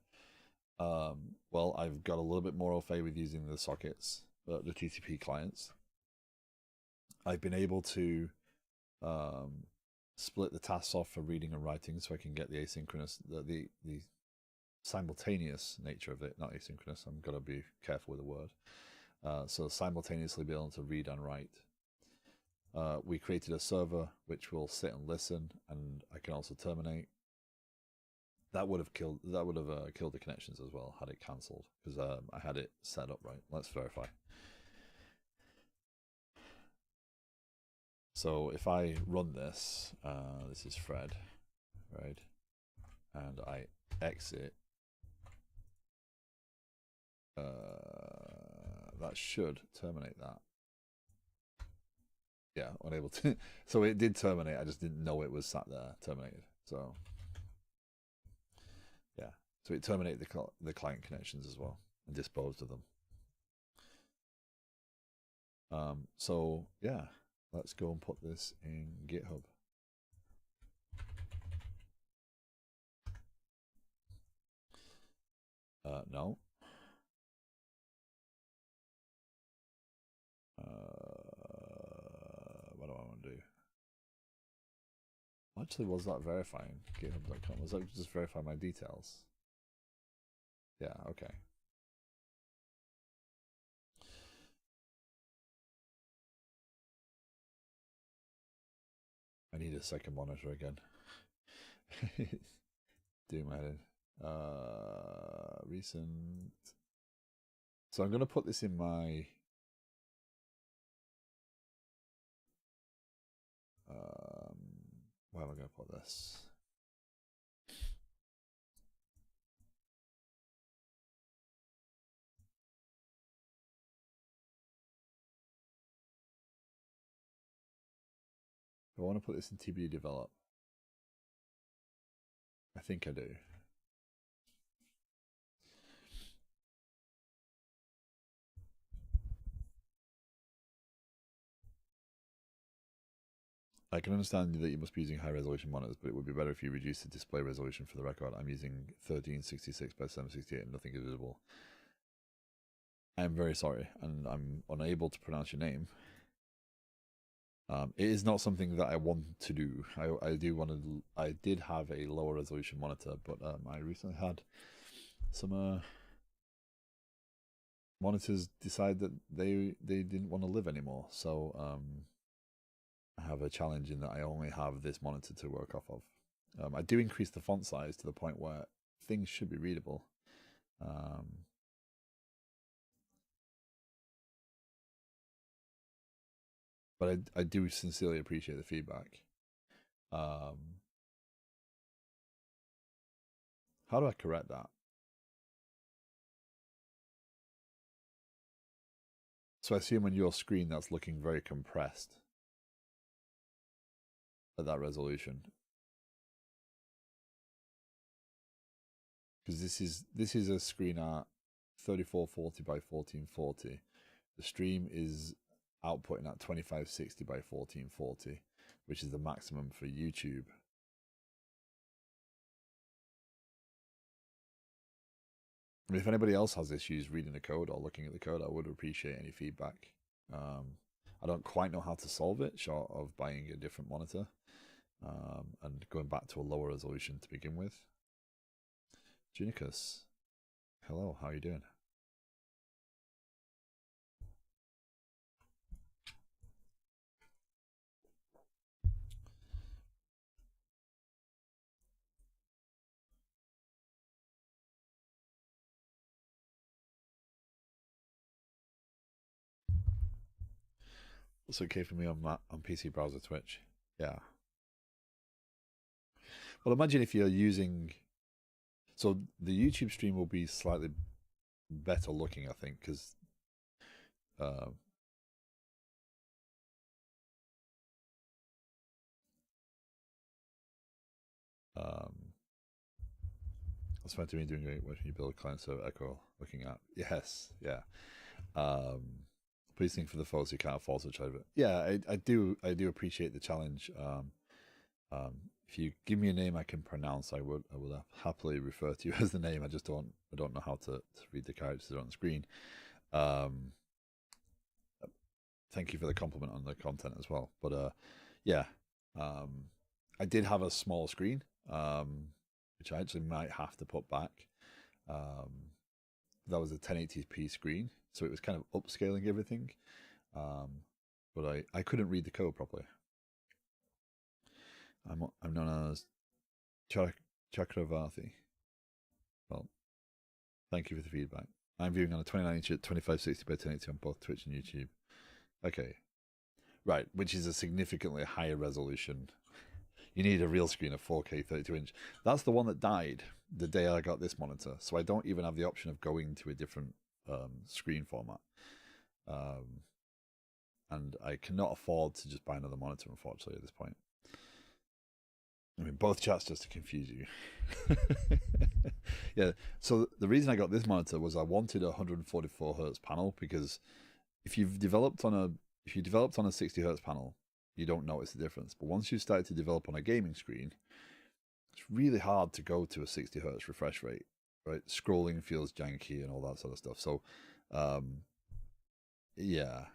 Well, I've got a little bit more au fait with using the sockets, the TCP clients. I've been able to split the tasks off for reading and writing, so I can get the asynchronous, the simultaneous nature of it, not asynchronous. I'm gonna be careful with the word. So simultaneously be able to read and write. We created a server which will sit and listen, and I can also terminate. That would have killed the connections as well had it cancelled, because I had it set up right. Let's verify. So if I run this, this is Fred, right? And I exit, that should terminate that. Yeah, unable to. So it did terminate. I just didn't know it was sat there terminated. So yeah, so it terminated the client connections as well and disposed of them. So yeah, let's go and put this in GitHub. No. What do I want to do? Actually, was that verifying GitHub.com? Was that just verify my details? Yeah, okay. I need a second monitor again. Doing my head. Recent. So I'm gonna put this in my where am I gonna put this? Do I want to put this in TBD develop? I think I do. I can understand that you must be using high resolution monitors, but it would be better if you reduce the display resolution. For the record, I'm using 1366 by 768 and nothing is visible. I'm very sorry, and I'm unable to pronounce your name. It is not something that I want to do. I do want to. I did have a lower resolution monitor, but I recently had some monitors decide that they didn't want to live anymore. So I have a challenge in that I only have this monitor to work off of. I do increase the font size to the point where things should be readable. But I do sincerely appreciate the feedback. How do I correct that? So I assume on your screen that's looking very compressed at that resolution. Because this is a screen at 3440 by 1440. The stream is outputting at 2560 by 1440, which is the maximum for YouTube. I mean, if anybody else has issues reading the code or looking at the code, I would appreciate any feedback. I don't quite know how to solve it, short of buying a different monitor and going back to a lower resolution to begin with. Junicus, hello, how are you doing? It's okay for me on PC browser Twitch. Yeah. Well, imagine if you're using. So the YouTube stream will be slightly better looking, I think, because that's fine to me doing great when you build client server echo looking at. Yes, yeah. Please think for the folks who can't afford such a bit. Yeah, I do appreciate the challenge. If you give me a name I can pronounce, I will happily refer to you as the name. I just don't know how to read the characters on the screen. Thank you for the compliment on the content as well. But yeah, I did have a small screen, which I actually might have to put back. That was a 1080p screen, so it was kind of upscaling everything. But I couldn't read the code properly. I'm known as Chakravarthi. Well, thank you for the feedback. I'm viewing on a 29-inch at 2560 by 1080 on both Twitch and YouTube. Okay, right, which is a significantly higher resolution. You need a real screen of 4K 32-inch. That's the one that died the day I got this monitor, so I don't even have the option of going to a different screen format. And I cannot afford to just buy another monitor, unfortunately, at this point. I mean, both chats just to confuse you. Yeah, so the reason I got this monitor was I wanted a 144 hertz panel, because if you developed on a 60 hertz panel, you don't notice the difference. But once you start to develop on a gaming screen, it's really hard to go to a 60 hertz refresh rate, right? Scrolling feels janky and all that sort of stuff. So, yeah,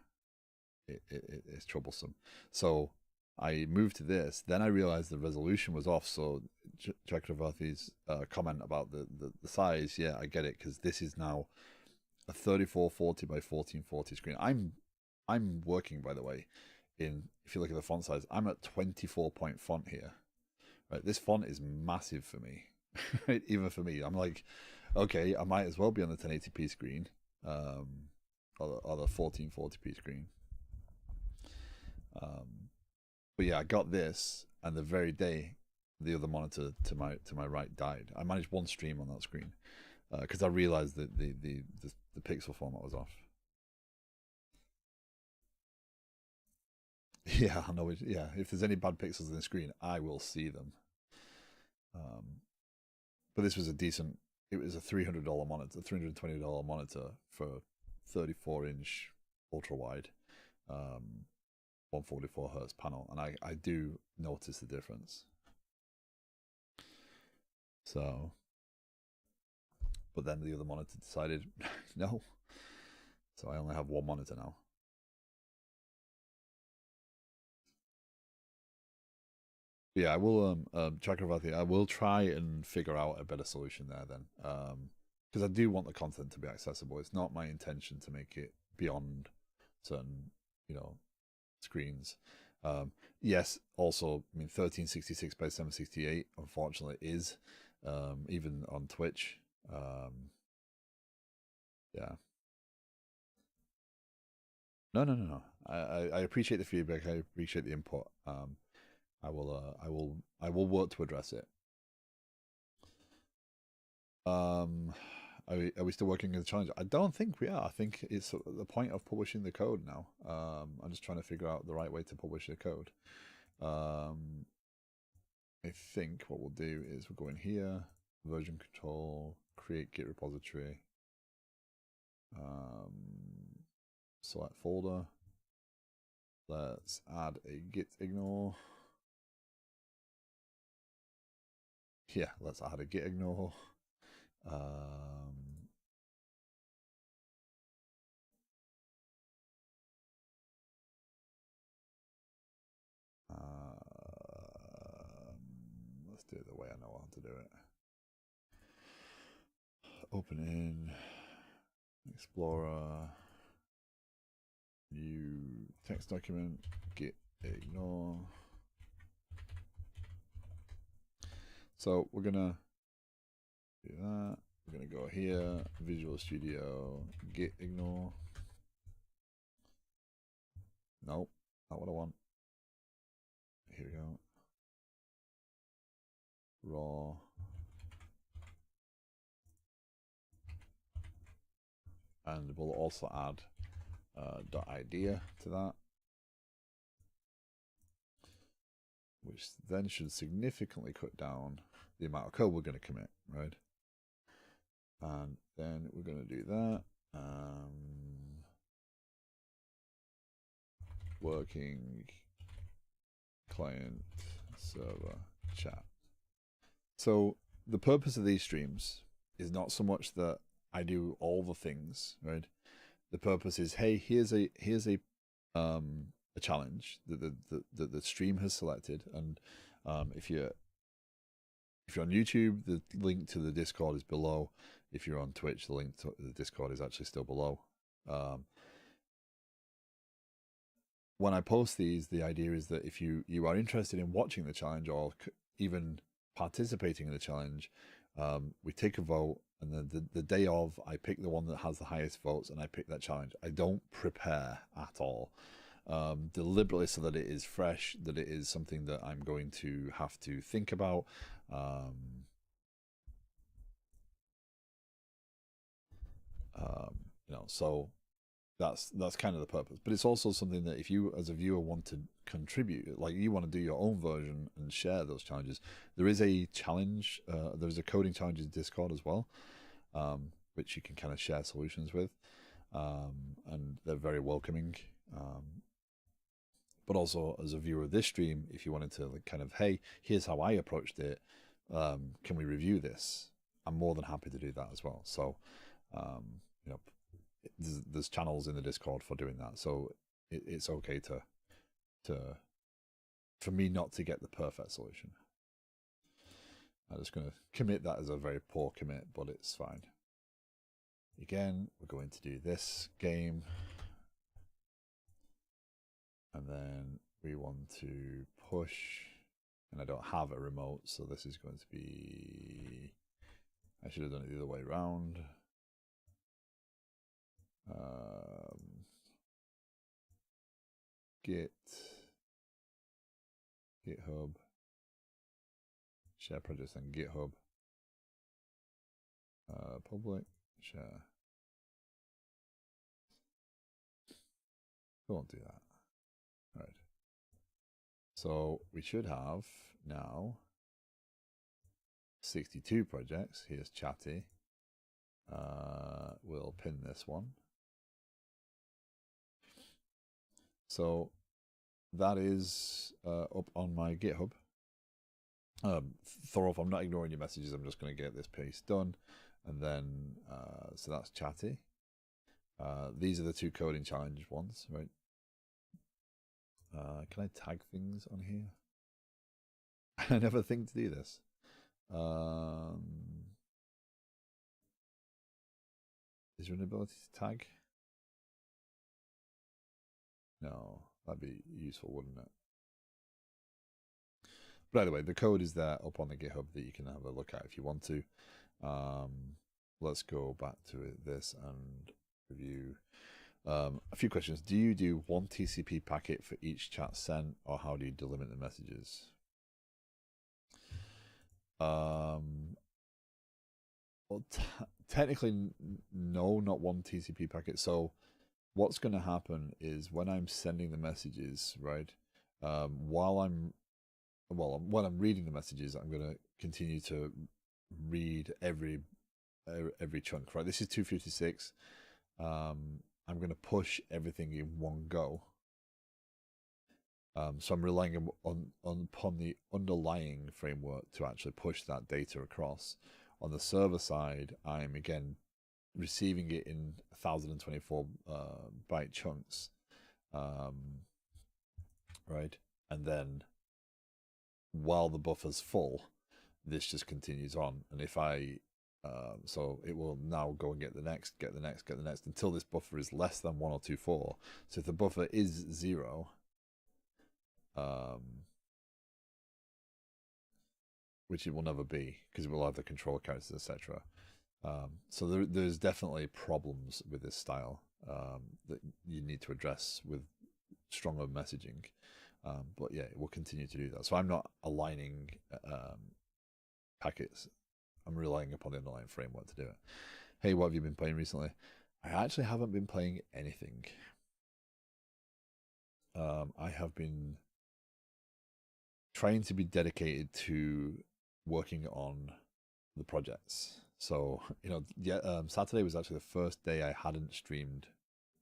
it's troublesome. So I moved to this. Then I realized the resolution was off. So Chakravarti's comment about the size, yeah, I get it, because this is now a 3440 by 1440 screen. I'm working, by the way, in, if you look at the font size, I'm at 24-point font here. Right, this font is massive for me. Right, even for me, I'm like, okay, I might as well be on the 1080p screen, or the 1440p screen. But yeah, I got this, and the very day the other monitor to my right died. I managed one stream on that screen because I realized that the pixel format was off. Yeah, I know. Yeah, if there's any bad pixels in the screen, I will see them. But this was a decent. It was a $300 monitor, $320 monitor for 34-inch ultra wide, 144 hertz panel, and I do notice the difference. So, but then the other monitor decided no, so I only have one monitor now. Yeah, I will, Chakravarti, I will try and figure out a better solution there then, because I do want the content to be accessible. It's not my intention to make it beyond certain, screens. Yes, also, I mean, 1366 by 768, unfortunately, is, even on Twitch. Yeah. No. I appreciate the feedback. I appreciate the input. I will work to address it. Are we still working on the challenge? I don't think we are. I think it's the point of publishing the code now. I'm just trying to figure out the right way to publish the code. I think what we'll do is we'll go in here, version control, create Git repository, select folder. Let's add a git ignore. Yeah, let's add a git ignore. Let's do it the way I know how to do it. Open in Explorer, new text document, git ignore. So we're gonna do that. We're gonna go here, Visual Studio, git ignore. Nope, not what I want. Here we go. Raw. And we'll also add .idea to that, which then should significantly cut down the amount of code we're going to commit, right? And then we're going to do that. Working client server chat. So the purpose of these streams is not so much that I do all the things, right? The purpose is, hey, here's a challenge that the stream has selected, and if you're on YouTube, the link to the Discord is below. If you're on Twitch, the link to the Discord is actually still below. When I post these, the idea is that if you are interested in watching the challenge or even participating in the challenge, we take a vote, and then the day of, I pick the one that has the highest votes, and I pick that challenge. I don't prepare at all, deliberately, so that it is fresh, that it is something that I'm going to have to think about. So that's kind of the purpose. But it's also something that if you as a viewer want to contribute, like you want to do your own version and share those challenges, there is a challenge, there's a coding challenges Discord as well, which you can kind of share solutions with, and they're very welcoming. But also as a viewer of this stream, if you wanted to like kind of, hey, here's how I approached it, can we review this? I'm more than happy to do that as well. So there's channels in the Discord for doing that, so it's okay to for me not to get the perfect solution. I'm just going to commit that as a very poor commit, but it's fine. Again, we're going to do this game. And then we want to push, and I don't have a remote, so this is going to be, I should have done it the other way around. GitHub, share projects on GitHub, public, share. We won't do that. All right. So we should have now 62 projects. Here's Chatty. We'll pin this one. So that is up on my GitHub. Thorolf, I'm not ignoring your messages. I'm just going to get this piece done. And then, so that's Chatty. These are the 2 coding challenge ones, right? Can I tag things on here? I never think to do this. Is there an ability to tag? No, that'd be useful, wouldn't it? But either way, the code is there up on the GitHub that you can have a look at if you want to. Let's go back to this and review a few questions. Do you do 1 TCP packet for each chat sent, or how do you delimit the messages? Well, technically, no, not 1 TCP packet. So what's going to happen is when I'm sending the messages, right, while I'm reading the messages, I'm going to continue to read every chunk, right? This is 256. I'm going to push everything in one go. So I'm relying upon the underlying framework to actually push that data across. On the server side, I'm again receiving it in 1024 byte chunks, right? And then while the buffer's full, this just continues on. And if I so it will now go and get the next, until this buffer is less than 1024. So if the buffer is 0, which it will never be because it will have the control characters, etc. So there's definitely problems with this style that you need to address with stronger messaging. But yeah, it will continue to do that. So I'm not aligning packets. I'm relying upon the underlying framework to do it. Hey, what have you been playing recently? I actually haven't been playing anything. I have been trying to be dedicated to working on the projects. So, Saturday was actually the first day I hadn't streamed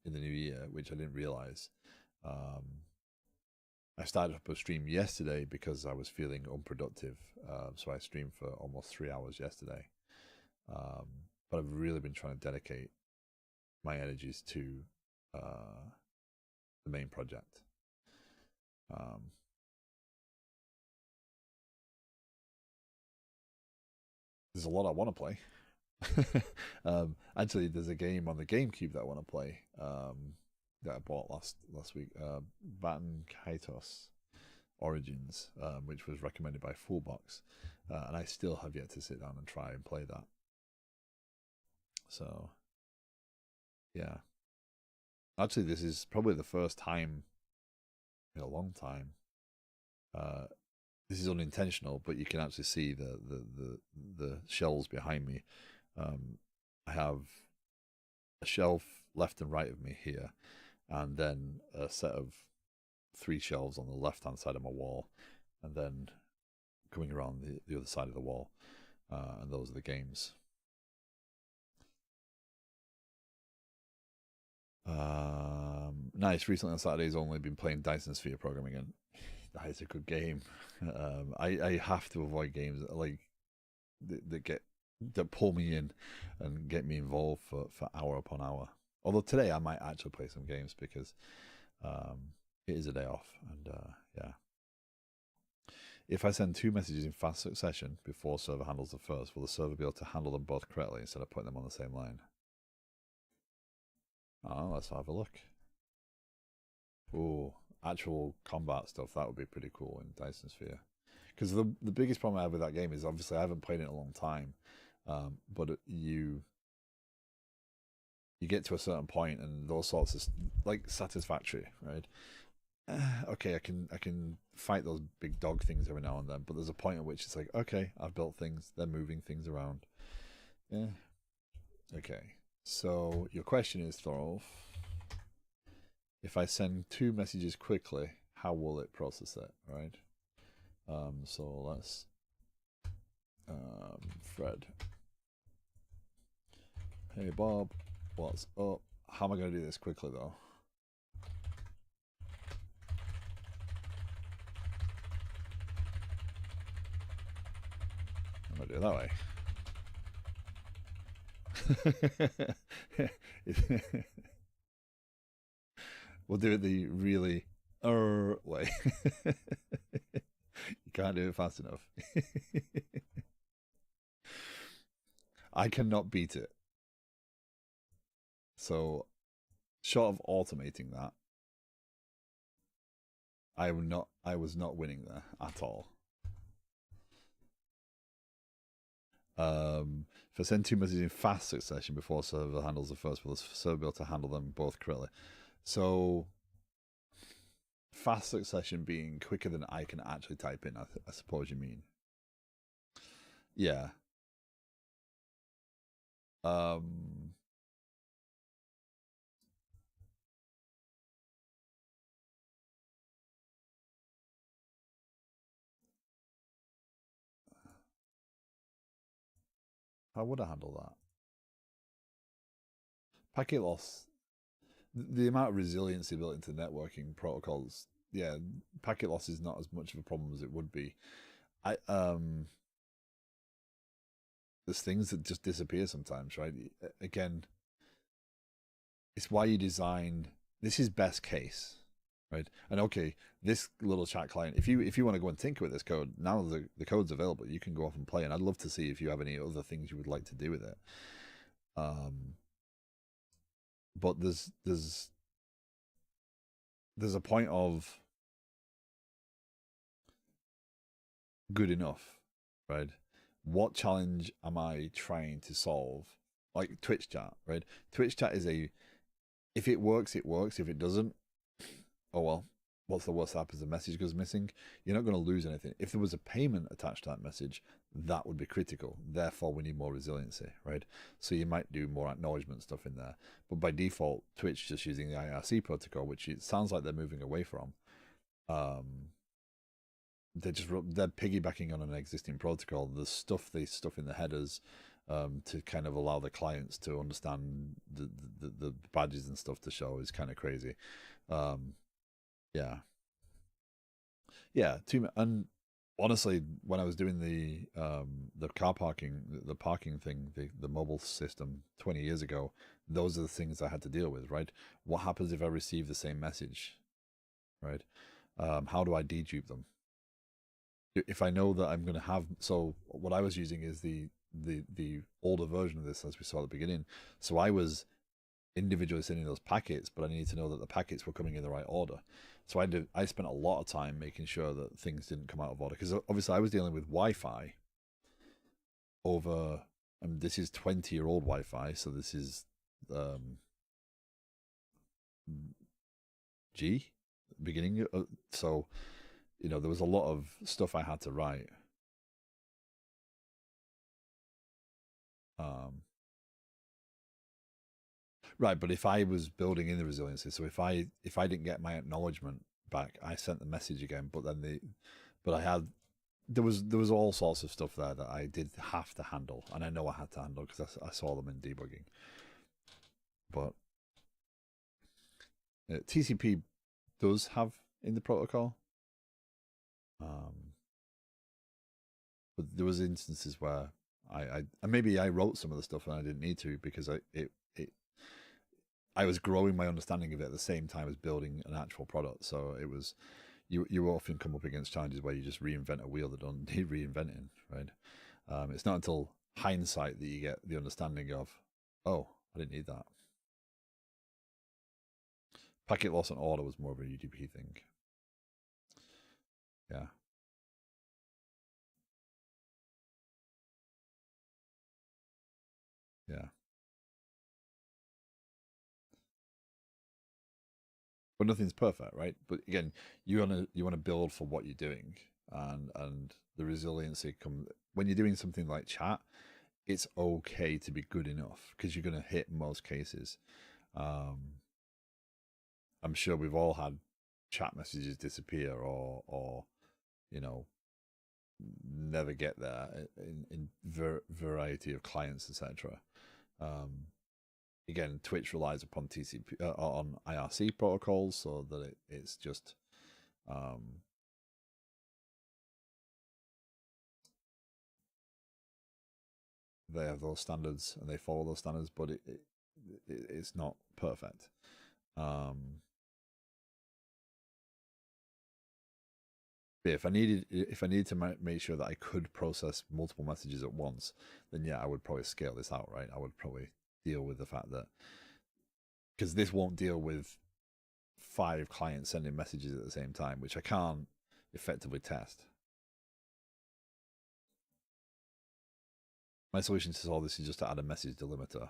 in the new year, which I didn't realize. I started up a stream yesterday because I was feeling unproductive. So I streamed for almost 3 hours yesterday. But I've really been trying to dedicate my energies to the main project. There's a lot I want to play. Actually, there's a game on the GameCube that I want to play that I bought last week. Baton Kaitos Origins, which was recommended by Fullbox, and I still have yet to sit down and try and play that. So, yeah. Actually, this is probably the first time in a long time. This is unintentional, but you can actually see the shelves behind me. I have a shelf left and right of me here, and then a set of 3 shelves on the left-hand side of my wall, and then coming around the other side of the wall, and those are the games. Nice. Recently on Saturdays, only been playing Dyson Sphere Programming again. That is a good game. I have to avoid games that pull me in and get me involved for hour upon hour. Although today I might actually play some games because it is a day off, and yeah. If I send 2 messages in fast succession before server handles the first, will the server be able to handle them both correctly instead of putting them on the same line? Oh, let's have a look. Ooh, actual combat stuff, that would be pretty cool in Dyson Sphere. Because the biggest problem I have with that game is obviously I haven't played it in a long time, but you get to a certain point and those sorts of like Satisfactory, right? Okay, I can fight those big dog things every now and then, but there's a point at which it's like, okay, I've built things, they're moving things around. Yeah. Okay. So your question is, Thorolf, if I send 2 messages quickly, how will it process it, right? So let's Fred. Hey Bob, what's up? How am I going to do this quickly though? I'm going to do it that way. We'll do it the really way. You can't do it fast enough. I cannot beat it. So, short of automating that, I was not winning there at all. If I send 2 messages in fast succession before server handles the first, will the server be able to handle them both correctly? So, fast succession being quicker than I can actually type in, I suppose you mean. Yeah. How would I handle that? Packet loss, the amount of resiliency built into networking protocols, yeah, packet loss is not as much of a problem as it would be. There's things that just disappear sometimes, right? Again, it's why you design. This is best case, right? And okay, this little chat client. If you want to go and tinker with this code, now the code's available. You can go off and play. And I'd love to see if you have any other things you would like to do with it. But there's a point of good enough, right? What challenge am I trying to solve? Like Twitch chat, right? Twitch chat is if it works, it works. If it doesn't, oh well. What's the worst that happens? The message goes missing. You're not going to lose anything. If there was a payment attached to that message, that would be critical. Therefore, we need more resiliency, right? So you might do more acknowledgement stuff in there. But by default, Twitch just using the IRC protocol, which it sounds like they're moving away from. They're piggybacking on an existing protocol. The stuff they stuff in the headers to kind of allow the clients to understand the badges and stuff to show is kind of crazy. Yeah. And honestly, when I was doing the car parking, the parking thing, the mobile system 20 years ago, those are the things I had to deal with, right? What happens if I receive the same message, right? How do I dedupe them? If I know that I'm going to have, so what I was using is the older version of this, as we saw at the beginning. So I was individually sending those packets, but I needed to know that the packets were coming in the right order. So I spent a lot of time making sure that things didn't come out of order, because obviously I was dealing with Wi-Fi over, this is 20-year-old Wi-Fi, so this is G beginning. So there was a lot of stuff I had to write. Right, but if I was building in the resiliency, so if I didn't get my acknowledgement back, I sent the message again. But then there was all sorts of stuff there that I did have to handle, and I know I had to handle because I saw them in debugging. But TCP does have in the protocol, but there was instances where I maybe I wrote some of the stuff and I didn't need to because I was growing my understanding of it at the same time as building an actual product. So it was, you often come up against challenges where you just reinvent a wheel that don't need reinventing, right? It's not until hindsight that you get the understanding of, oh, I didn't need that. Packet loss and order was more of a UDP thing. Yeah. Yeah. But nothing's perfect, right? But again, you wanna build for what you're doing, and the resiliency comes when you're doing something like chat. It's okay to be good enough because you're gonna hit most cases. I'm sure we've all had chat messages disappear or you know never get there in variety of clients, etc. Again, Twitch relies upon TCP on IRC protocols, so that it's just they have those standards and they follow those standards, but it's not perfect. If I needed to make sure that I could process multiple messages at once, then yeah, I would probably scale this out, right? I would probably deal with the fact that, because this won't deal with 5 clients sending messages at the same time, which I can't effectively test. My solution to solve this is just to add a message delimiter.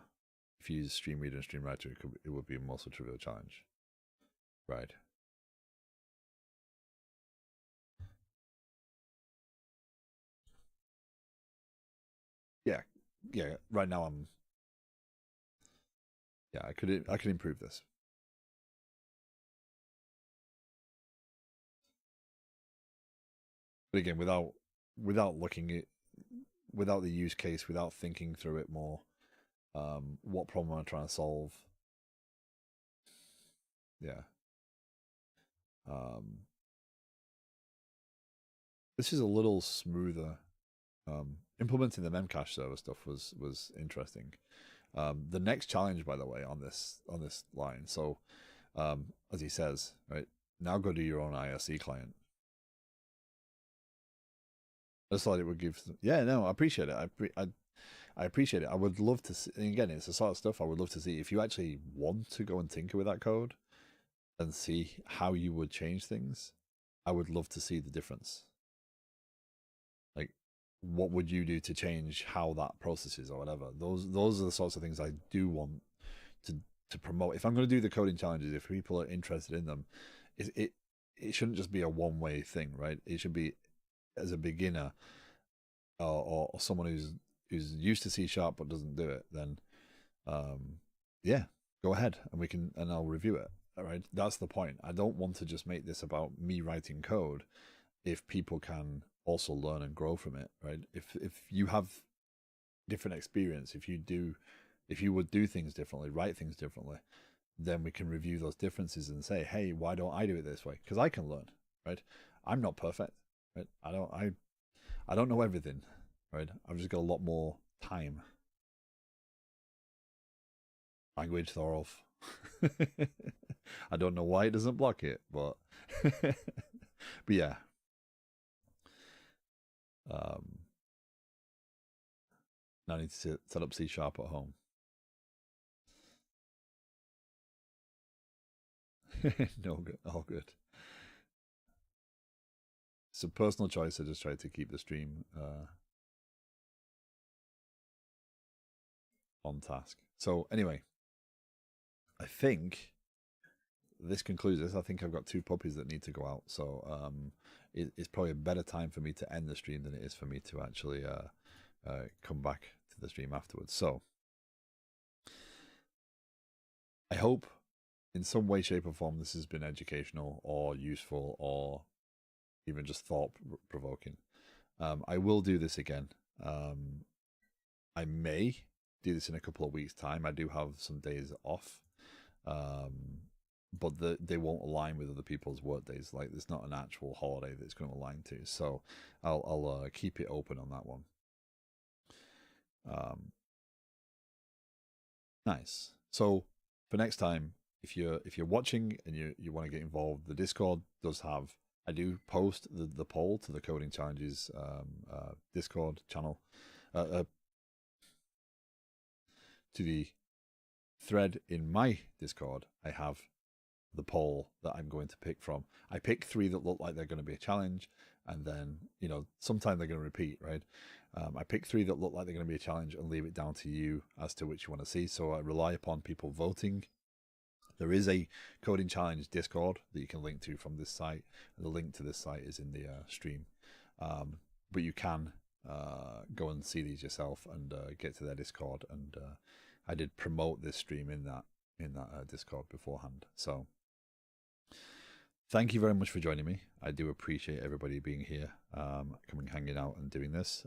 If you use Stream Reader and Stream Writer, it would be a more trivial challenge, right? Yeah, yeah. Right now I could improve this. But again, without looking at, without the use case, without thinking through it more, what problem am I trying to solve? Yeah. This is a little smoother. Implementing the Memcache server stuff was interesting. The next challenge, by the way, on this line. So, as he says, right now, go do your own IRC client. I just thought it would give. Yeah, no, I appreciate it. I appreciate it. I would love to see. And again, it's the sort of stuff I would love to see. If you actually want to go and tinker with that code and see how you would change things, I would love to see the difference. Like, what would you do to change how that processes or whatever? Those are the sorts of things I do want to promote. If I'm going to do the coding challenges, if people are interested in them, it shouldn't just be a one-way thing, right? It should be, as a beginner or someone who's used to C# but doesn't do it, then yeah, go ahead and I'll review it. All right, that's the point. I don't want to just make this about me writing code. If people can also learn and grow from it, right? If you have different experience, if you would do things differently, write things differently, then we can review those differences and say, hey, why don't I do it this way? Because I can learn, right? I'm not perfect, right? I don't know everything, right? I've just got a lot more time. Language Thorolf. I don't know why it doesn't block it, but but yeah. Now I need to set up C# at home. No good, all good. It's a personal choice. I just tried to keep the stream on task. So anyway, I think this concludes this. I think I've got 2 puppies that need to go out. So it's probably a better time for me to end the stream than it is for me to actually come back to the stream afterwards. So I hope in some way, shape, or form this has been educational or useful or even just thought provoking. I will do this again. I may do this in a couple of weeks' time. I do have some days off, but they won't align with other people's work days. Like, there's not an actual holiday that's going to align to. So I'll keep it open on that one. Nice. So for next time, if you're watching and you want to get involved, the Discord does have I do post the poll to the Coding Challenges Discord channel, to the thread in my Discord. I have the poll that I'm going to pick from. I pick 3 that look like they're going to be a challenge, and then, you know, sometime they're going to repeat, right? I pick 3 that look like they're going to be a challenge and leave it down to you as to which you want to see. So I rely upon people voting. There is a Coding Challenge Discord that you can link to from this site. The link to this site is in the stream. But you can go and see these yourself and get to their Discord. And I did promote this stream in that Discord beforehand. So thank you very much for joining me. I do appreciate everybody being here, coming, hanging out, and doing this.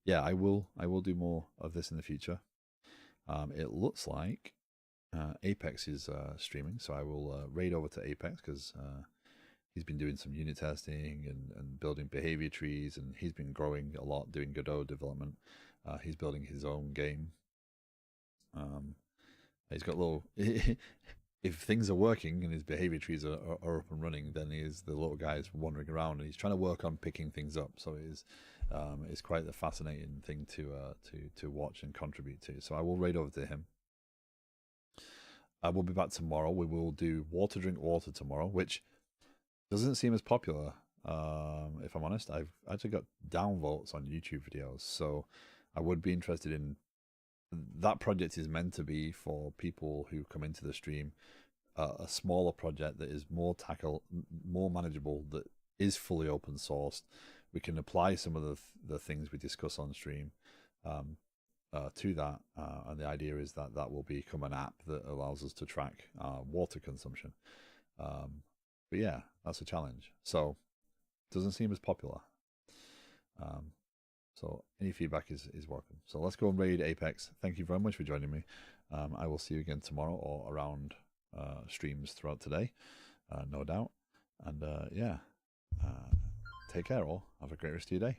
Yeah, I will do more of this in the future. It looks like Apex is streaming, so I will raid over to Apex because he's been doing some unit testing and building behavior trees, and he's been growing a lot, doing Godot development. He's building his own game. He's got little. If things are working and his behavior trees are up and running, then the little guy is wandering around and he's trying to work on picking things up. So it's quite a fascinating thing to watch and contribute to. So I will raid over to him. I will be back tomorrow. We will do Water Drink Water tomorrow, which doesn't seem as popular. If I'm honest, I've actually got downvotes on YouTube videos, so I would be interested in. That project is meant to be for people who come into the stream, a smaller project that is more manageable, that is fully open sourced. We can apply some of the things we discuss on stream to that, and the idea is that that will become an app that allows us to track water consumption. But yeah, that's a challenge. So doesn't seem as popular. So any feedback is welcome. So let's go and raid Apex. Thank you very much for joining me. I will see you again tomorrow or around streams throughout today, no doubt. And yeah, take care all. Have a great rest of your day.